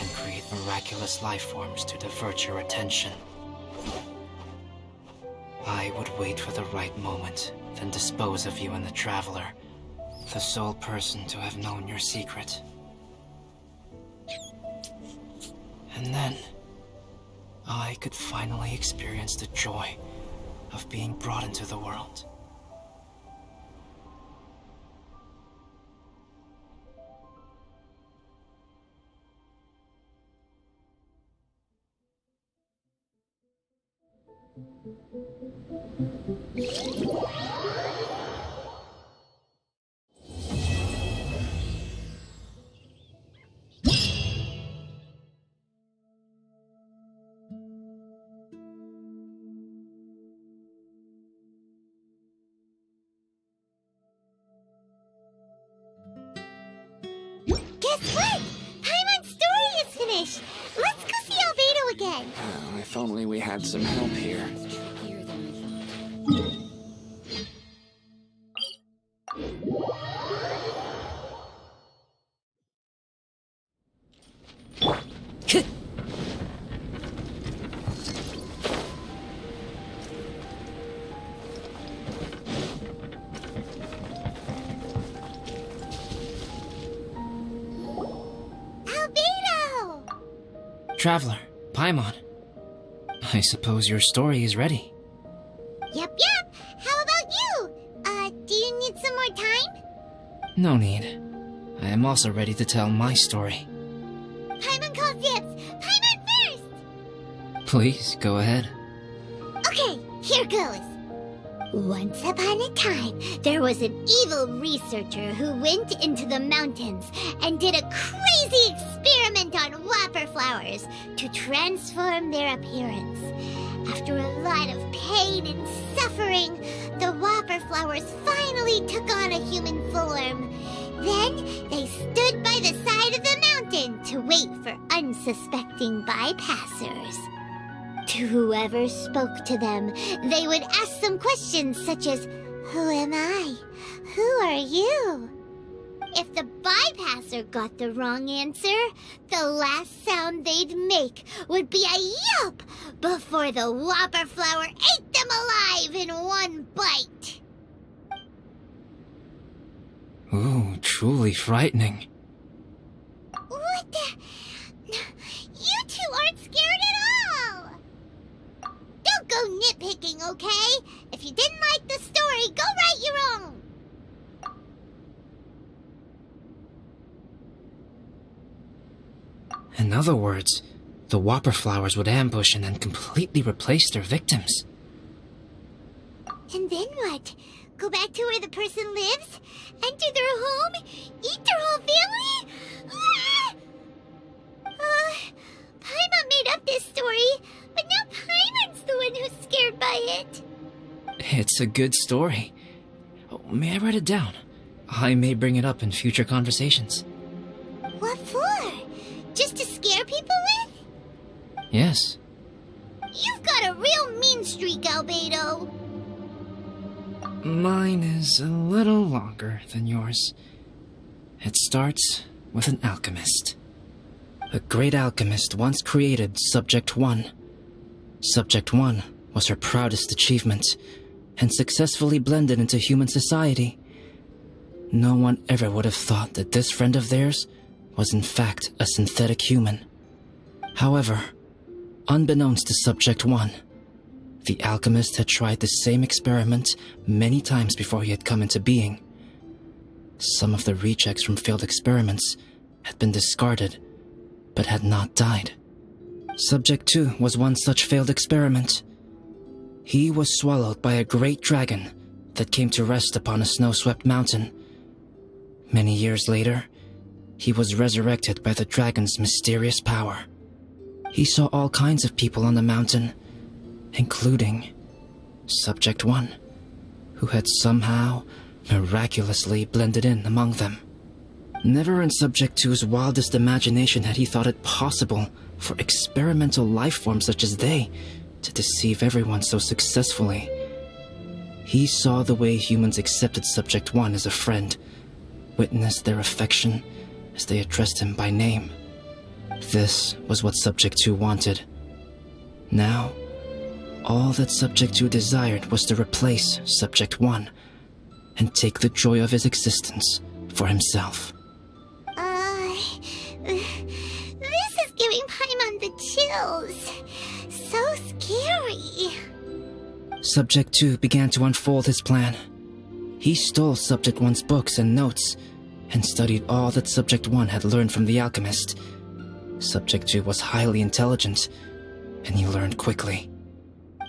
and create miraculous life forms to divert your attention. I would wait for the right moment, then dispose of you and the Traveler, the sole person to have known your secret. And then, I could finally experience the joy of being brought into the world. Guess what? Paimon's story is finished. Let's go see Albedo again. Oh, if only we had some help here. Albedo! Traveler, Paimon. I suppose your story is ready. Yep. How about you? Do you need some more time? No need. I am also ready to tell my story. Paimon calls dibs. Paimon first! Please, go ahead. Okay, here goes. Once upon a time, there was an evil researcher who went into the mountains and did a crazy experiment on whopper flowers to transform their appearance. After a lot of pain and suffering, the whopper flowers finally took on a human form. Then they stood by the side of the mountain to wait for unsuspecting bypassers. To whoever spoke to them, they would ask some questions such as, Who am I? Who are you? If the bypasser got the wrong answer, the last sound they'd make would be a yelp before the Whopper Flower ate them alive in one bite. Ooh, truly frightening. What the? You two aren't scared at all! Don't go nitpicking, okay? If you didn't like the story, go write your own! In other words, the Whopper Flowers would ambush and then completely replace their victims. And then what? Go back to where the person lives? Enter their home? Eat their whole family? Ah! Paimon made up this story, but now Paimon's the one who's scared by it. It's a good story. Oh, may I write it down? I may bring it up in future conversations. What for? Just to scare people with? Yes. You've got a real mean streak, Albedo. Mine is a little longer than yours. It starts with an alchemist. A great alchemist once created Subject 1. Subject 1 was her proudest achievement, and successfully blended into human society. No one ever would have thought that this friend of theirs was in fact a synthetic human. However, unbeknownst to Subject 1, the alchemist had tried the same experiment many times before he had come into being. Some of the rejects from failed experiments had been discarded, but had not died. Subject 2 was one such failed experiment. He was swallowed by a great dragon that came to rest upon a snow-swept mountain. Many years later, he was resurrected by the dragon's mysterious power. He saw all kinds of people on the mountain, including Subject 1, who had somehow miraculously blended in among them. Never in Subject 2's wildest imagination had he thought it possible for experimental life forms such as they to deceive everyone so successfully. He saw the way humans accepted Subject 1 as a friend, witnessed their affection as they addressed him by name. This was what Subject 2 wanted. Now, all that Subject 2 desired was to replace Subject 1 and take the joy of his existence for himself. This is giving Paimon the chills. So scary. Subject 2 began to unfold his plan. He stole Subject 1's books and notes and studied all that Subject 1 had learned from the alchemist. Subject 2 was highly intelligent, and he learned quickly.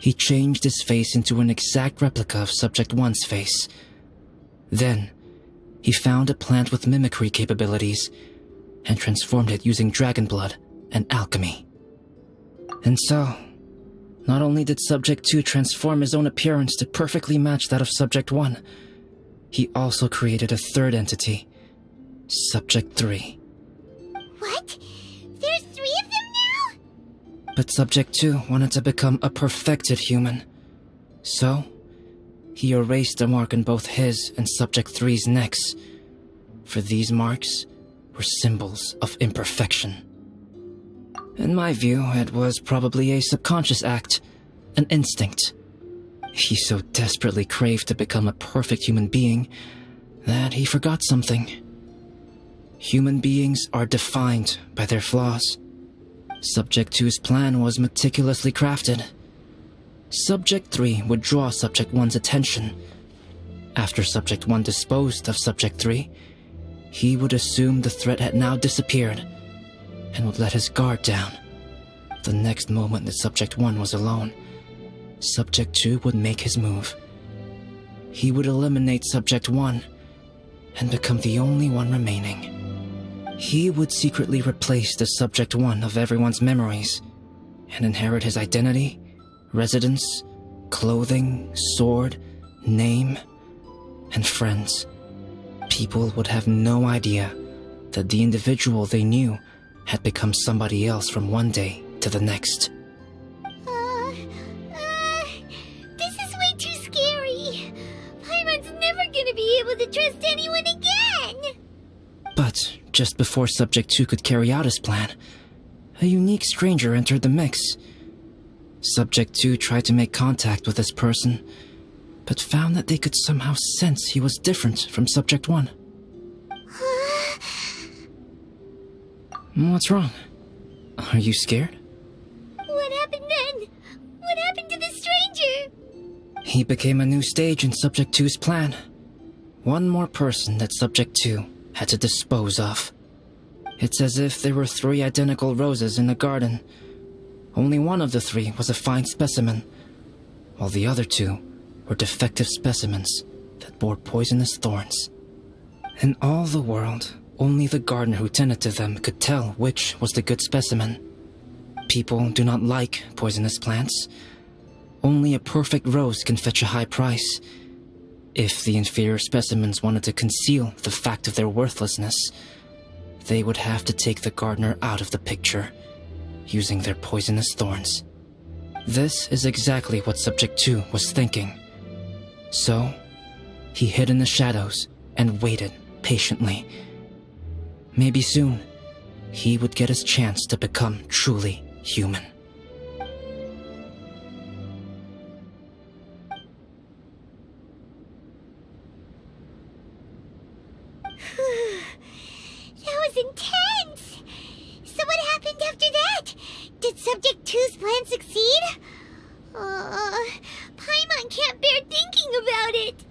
He changed his face into an exact replica of Subject 1's face. Then, he found a plant with mimicry capabilities and transformed it using dragon blood and alchemy. And so, not only did Subject 2 transform his own appearance to perfectly match that of Subject 1, he also created a third entity, Subject 3. What? There's 3 of them now? But Subject 2 wanted to become a perfected human. So, he erased a mark on both his and Subject 3's necks. For these marks were symbols of imperfection. In my view, it was probably a subconscious act, an instinct. He so desperately craved to become a perfect human being that he forgot something. Human beings are defined by their flaws. Subject 2's plan was meticulously crafted. Subject 3 would draw Subject 1's attention. After Subject 1 disposed of Subject 3, he would assume the threat had now disappeared and would let his guard down. The next moment that Subject 1 was alone, Subject 2 would make his move. He would eliminate Subject 1 and become the only one remaining. He would secretly replace the Subject 1 of everyone's memories and inherit his identity, residence, clothing, sword, name, and friends. People would have no idea that the individual they knew had become somebody else from one day to the next. This is way too scary. Paimon anyone again! But just before Subject 2 could carry out his plan, a unique stranger entered the mix. Subject 2 tried to make contact with this person, but found that they could somehow sense he was different from Subject 1. What's wrong? Are you scared? What happened then? What happened to the stranger? He became a new stage in Subject 2's plan. One more person that Subject 2 had to dispose of. It's as if there were 3 identical roses in a garden. Only one of the 3 was a fine specimen, while the other 2 were defective specimens that bore poisonous thorns. In all the world, only the gardener who tended to them could tell which was the good specimen. People do not like poisonous plants. Only a perfect rose can fetch a high price. If the inferior specimens wanted to conceal the fact of their worthlessness, they would have to take the gardener out of the picture, using their poisonous thorns. This is exactly what Subject 2 was thinking. So, he hid in the shadows and waited patiently. Maybe soon, he would get his chance to become truly human. That was intense! So what happened after that? Did Subject 2's plan succeed? Paimon can't bear thinking about it!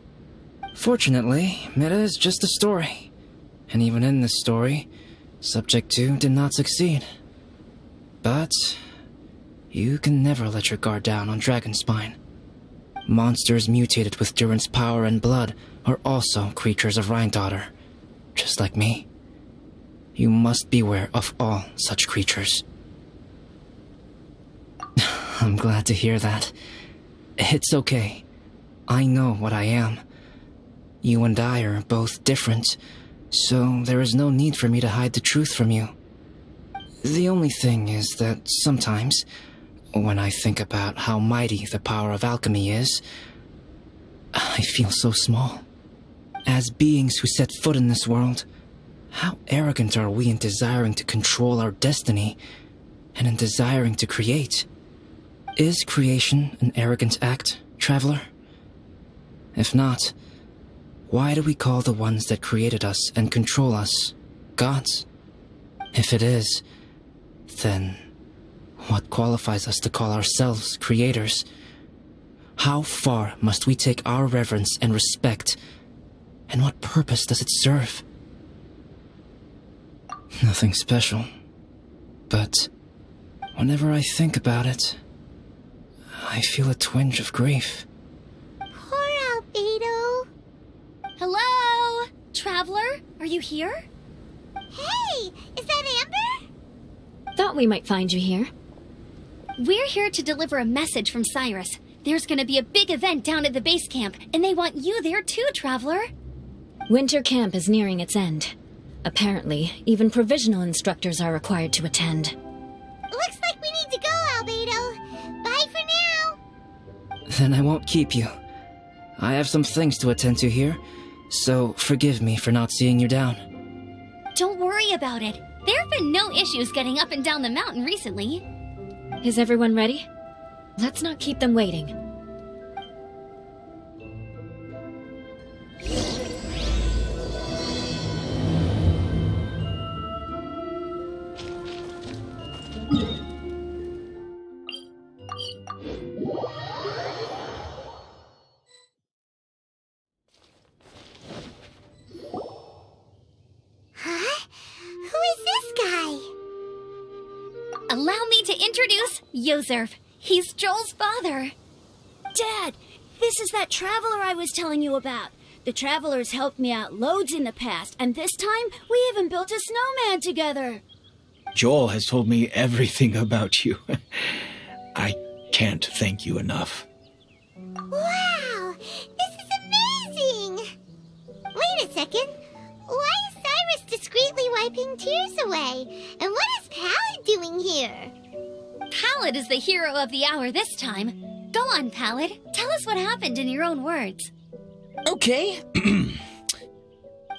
Fortunately, it is just a story. And even in this story, Subject 2 did not succeed. But you can never let your guard down on Dragonspine. Monsters mutated with Durin's power and blood are also creatures of Rhine-Daughter, just like me. You must beware of all such creatures. I'm glad to hear that. It's okay. I know what I am. You and I are both different, so there is no need for me to hide the truth from you. The only thing is that sometimes, when I think about how mighty the power of alchemy is, I feel so small. As beings who set foot in this world, how arrogant are we in desiring to control our destiny and in desiring to create? Is creation an arrogant act, traveler? If not, why do we call the ones that created us and control us gods? If it is, then what qualifies us to call ourselves creators? How far must we take our reverence and respect, and what purpose does it serve? Nothing special, but whenever I think about it, I feel a twinge of grief. Poor Albedo. Hello? Traveler, are you here? Hey, is that Amber? Thought we might find you here. We're here to deliver a message from Cyrus. There's gonna be a big event down at the base camp, and they want you there too, Traveler. Winter camp is nearing its end. Apparently, even provisional instructors are required to attend. Looks like we need to go, Albedo. Bye for now. Then I won't keep you. I have some things to attend to here, so forgive me for not seeing you down. Don't worry about it. There have been no issues getting up and down the mountain recently. Is everyone ready? Let's not keep them waiting. Huh? Who is this guy? Allow me to introduce Yozerv. He's Joel's father. Dad, this is that traveler I was telling you about. The traveler's helped me out loads in the past, and this time we even built a snowman together. Joel has told me everything about you. I can't thank you enough. Wow, this is amazing! Wait a second. Why is Cyrus discreetly wiping tears away? And what is Pallet doing here? Pallet is the hero of the hour this time. Go on, Pallet. Tell us what happened in your own words. Okay.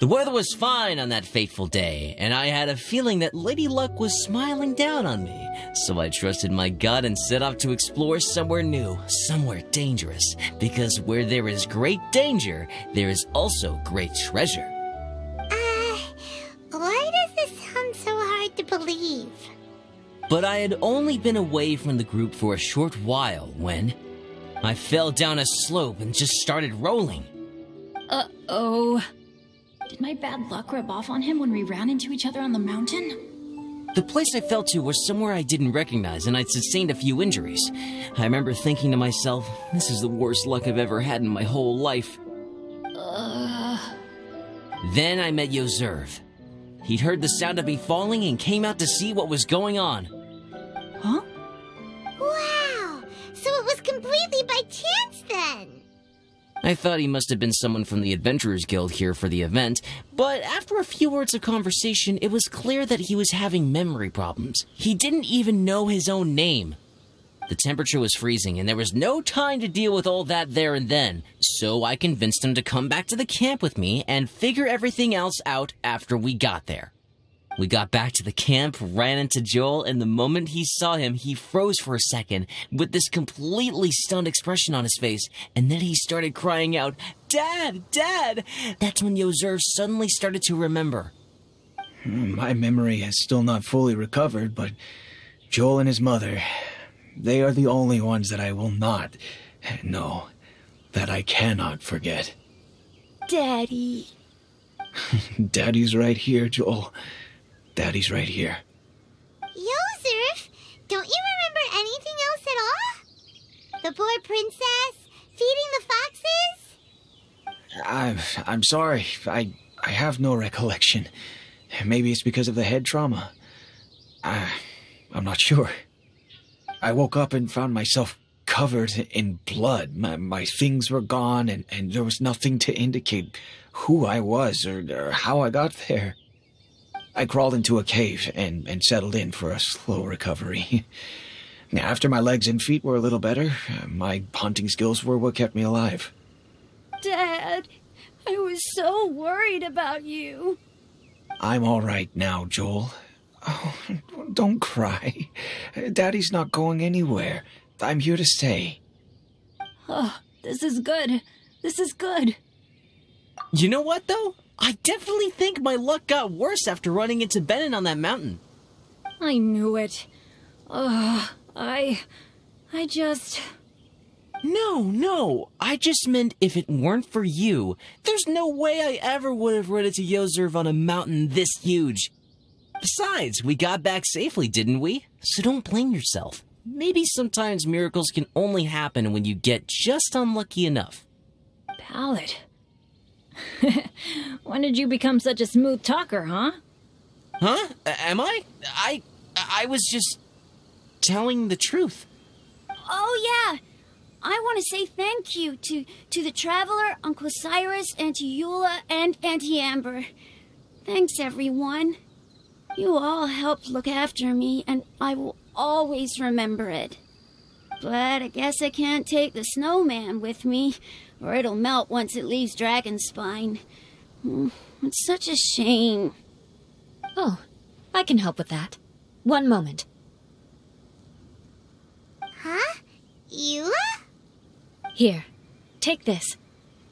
The weather was fine on that fateful day, and I had a feeling that Lady Luck was smiling down on me. So I trusted my gut and set off to explore somewhere new, somewhere dangerous. Because where there is great danger, there is also great treasure. Why does this sound so hard to believe? But I had only been away from the group for a short while when I fell down a slope and just started rolling. Uh-oh. Did my bad luck rub off on him when we ran into each other on the mountain? The place I fell to was somewhere I didn't recognize, and I'd sustained a few injuries. I remember thinking to myself, this is the worst luck I've ever had in my whole life. Then I met Yoserv. He'd heard the sound of me falling and came out to see what was going on. Huh? Wow! So it was completely by chance then! I thought he must have been someone from the Adventurers Guild here for the event, but after a few words of conversation, it was clear that he was having memory problems. He didn't even know his own name. The temperature was freezing, and there was no time to deal with all that there and then, so I convinced him to come back to the camp with me and figure everything else out after we got there. We got back to the camp, ran into Joel, and the moment he saw him, he froze for a second with this completely stunned expression on his face, and then he started crying out, "Dad! Dad!" That's when Yoserv suddenly started to remember. My memory has still not fully recovered, but Joel and his mother, they are the only ones that I will not, no, that I cannot forget. Daddy. Daddy's right here, Joel. Daddy's right here. Yoserv, don't you remember anything else at all? The poor princess? Feeding the foxes? I'm sorry. I have no recollection. Maybe it's because of the head trauma. I'm not sure. I woke up and found myself covered in blood. My things were gone, and there was nothing to indicate who I was or how I got there. I crawled into a cave and settled in for a slow recovery. After my legs and feet were a little better, my hunting skills were what kept me alive. Dad, I was so worried about you. I'm all right now, Joel. Oh, don't cry. Daddy's not going anywhere. I'm here to stay. Oh, this is good. This is good. You know what, though? I definitely think my luck got worse after running into Benin on that mountain. I knew it. I just... No. I just meant if it weren't for you, there's no way I ever would have run into Yoserv on a mountain this huge. Besides, we got back safely, didn't we? So don't blame yourself. Maybe sometimes miracles can only happen when you get just unlucky enough. Pallet. When did you become such a smooth talker, huh? Huh? Am I? I was just telling the truth. Oh, yeah. I want to say thank you to the Traveler, Uncle Cyrus, Auntie Eula, and Auntie Amber. Thanks, everyone. You all helped look after me, and I will always remember it. But I guess I can't take the snowman with me, or it'll melt once it leaves Dragonspine. It's such a shame. Oh, I can help with that. One moment. Huh? Eula? Here, take this.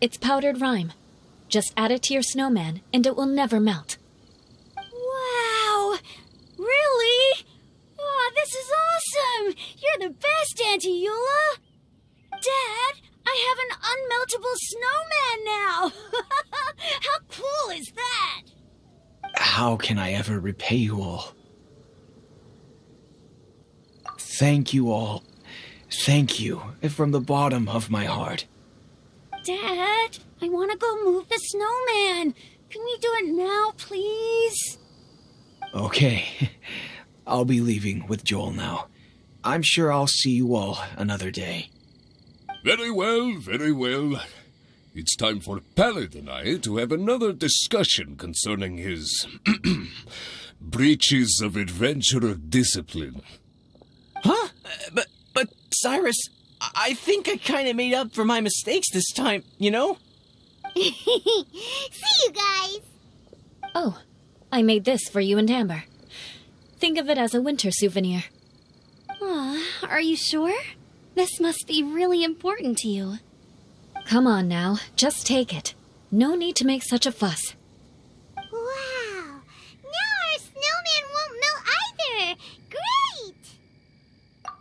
It's powdered rime. Just add it to your snowman, and it will never melt. Wow! Really? Oh, this is awesome! You're the best, Auntie Eula! Dad, I have an unmeltable snowman now! How cool is that? How can I ever repay you all? Thank you all. Thank you from the bottom of my heart. Dad, I want to go move the snowman. Can we do it now, please? Okay. I'll be leaving with Joel now. I'm sure I'll see you all another day. Very well, very well. It's time for Pallet and I to have another discussion concerning his breaches of adventurer discipline. Huh? But Cyrus, I think I kind of made up for my mistakes this time, you know? See you guys. Oh, I made this for you and Amber. Think of it as a winter souvenir. Aw, are you sure? This must be really important to you. Come on now, just take it. No need to make such a fuss. Wow! Now our snowman won't melt either! Great!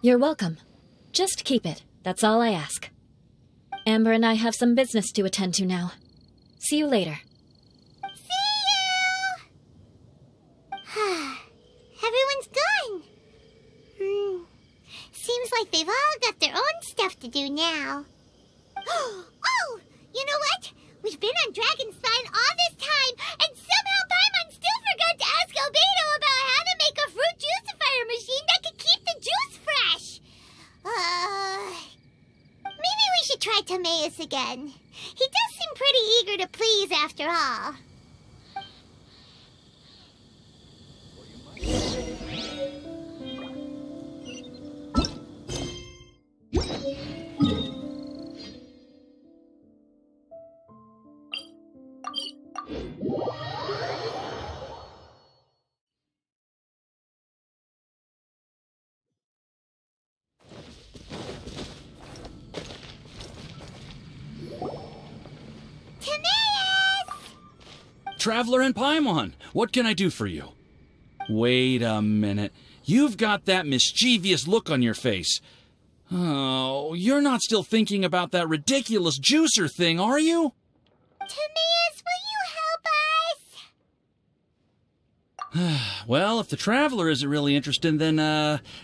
You're welcome. Just keep it, that's all I ask. Amber and I have some business to attend to now. See you later. See you! Everyone's gone. Seems like they've all got their own stuff to do now. Oh! You know what? We've been on Dragon Spine all this time, and somehow Paimon still forgot to ask Albedo about how to make a fruit juicifier machine that could keep the juice fresh. Maybe we should try Timaeus again. He does seem pretty eager to please after all. Traveler and Paimon, what can I do for you? Wait a minute. You've got that mischievous look on your face. Oh, you're not still thinking about that ridiculous juicer thing, are you? Timaeus, will you help us? Well, if the Traveler isn't really interested, then,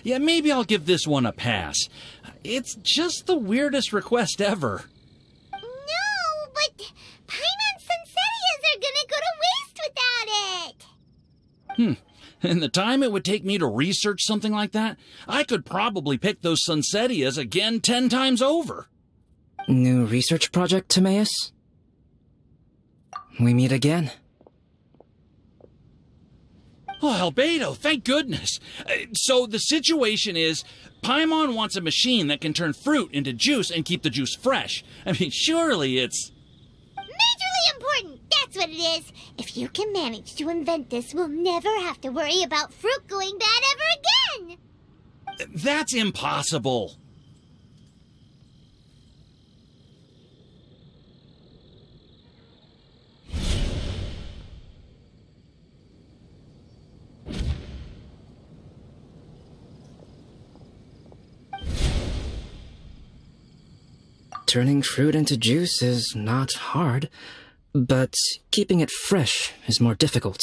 yeah, maybe I'll give this one a pass. It's just the weirdest request ever. No, but Paimon's Sunsettias are gonna go to waste without it. In the time it would take me to research something like that, I could probably pick those Sunsettias again 10 times over. New research project, Timaeus? We meet again. Oh, Albedo, thank goodness. So the situation is, Paimon wants a machine that can turn fruit into juice and keep the juice fresh. I mean, surely it's... Majorly important, that's what it is. If you can manage to invent this, we'll never have to worry about fruit going bad ever again. That's impossible. Turning fruit into juice is not hard, but keeping it fresh is more difficult.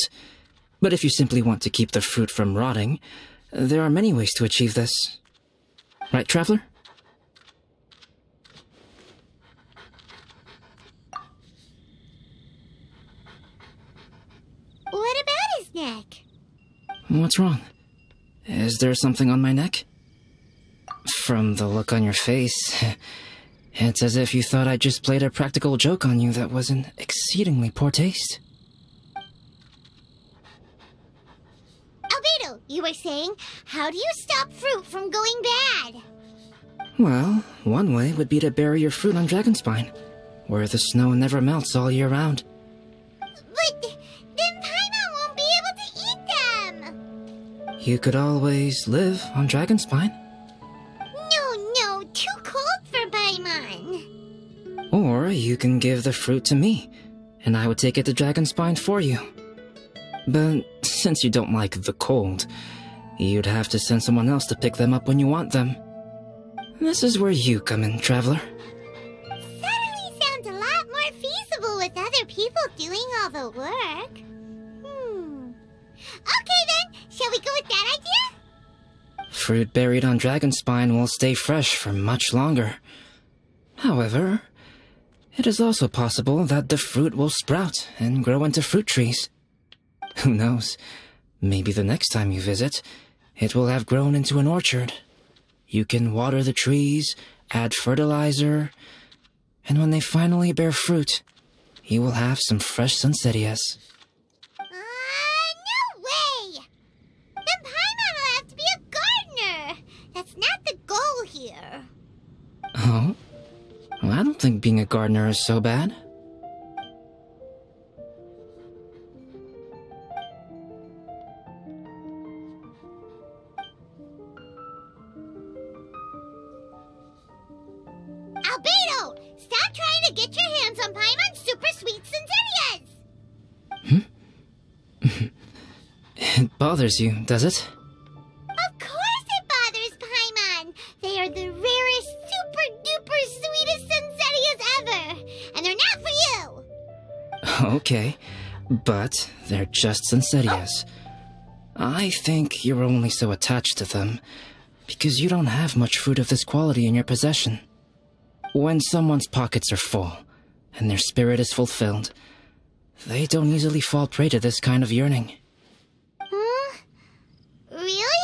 But if you simply want to keep the fruit from rotting, there are many ways to achieve this. Right, Traveler? What about his neck? What's wrong? Is there something on my neck? From the look on your face, it's as if you thought I just played a practical joke on you that was in exceedingly poor taste. Albedo, you were saying, how do you stop fruit from going bad? Well, one way would be to bury your fruit on Dragonspine, where the snow never melts all year round. But then Paimon won't be able to eat them! You could always live on Dragonspine. No, too cold for Paimon. Or you can give the fruit to me, and I would take it to Dragonspine for you. But since you don't like the cold, you'd have to send someone else to pick them up when you want them. This is where you come in, Traveler. Suddenly sounds a lot more feasible with other people doing all the work. Okay then, shall we go with that idea? Fruit buried on Dragonspine will stay fresh for much longer. However, it is also possible that the fruit will sprout and grow into fruit trees. Who knows? Maybe the next time you visit, it will have grown into an orchard. You can water the trees, add fertilizer, and when they finally bear fruit, you will have some fresh Sunsettias. No way! Then Paimon will have to be a gardener. That's not the goal here. Oh? Well, I don't think being a gardener is so bad. Beetle! Stop trying to get your hands on Paimon's super sweet Sensitias! It bothers you, does it? Of course it bothers Paimon! They are the rarest, super-duper sweetest Sensitias ever! And they're not for you! Okay, but they're just Sensitias. I think you're only so attached to them because you don't have much fruit of this quality in your possession. When someone's pockets are full and their spirit is fulfilled, they don't easily fall prey to this kind of yearning. Really?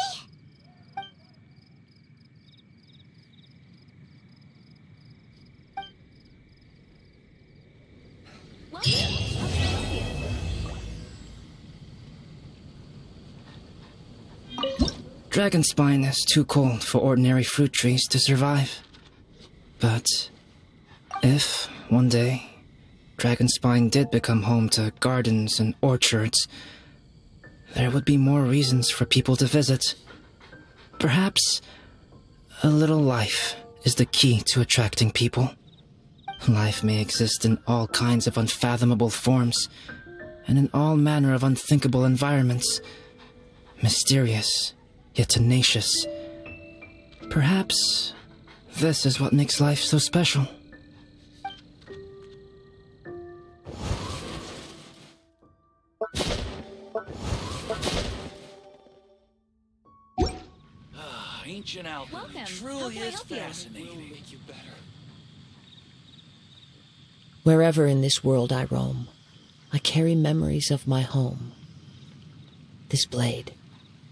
Dragonspine is too cold for ordinary fruit trees to survive. But if, one day, Dragonspine did become home to gardens and orchards, there would be more reasons for people to visit. Perhaps a little life is the key to attracting people. Life may exist in all kinds of unfathomable forms, and in all manner of unthinkable environments. Mysterious, yet tenacious. Perhaps this is what makes life so special. Ancient alchemy truly is fascinating. Wherever in this world I roam, I carry memories of my home. This blade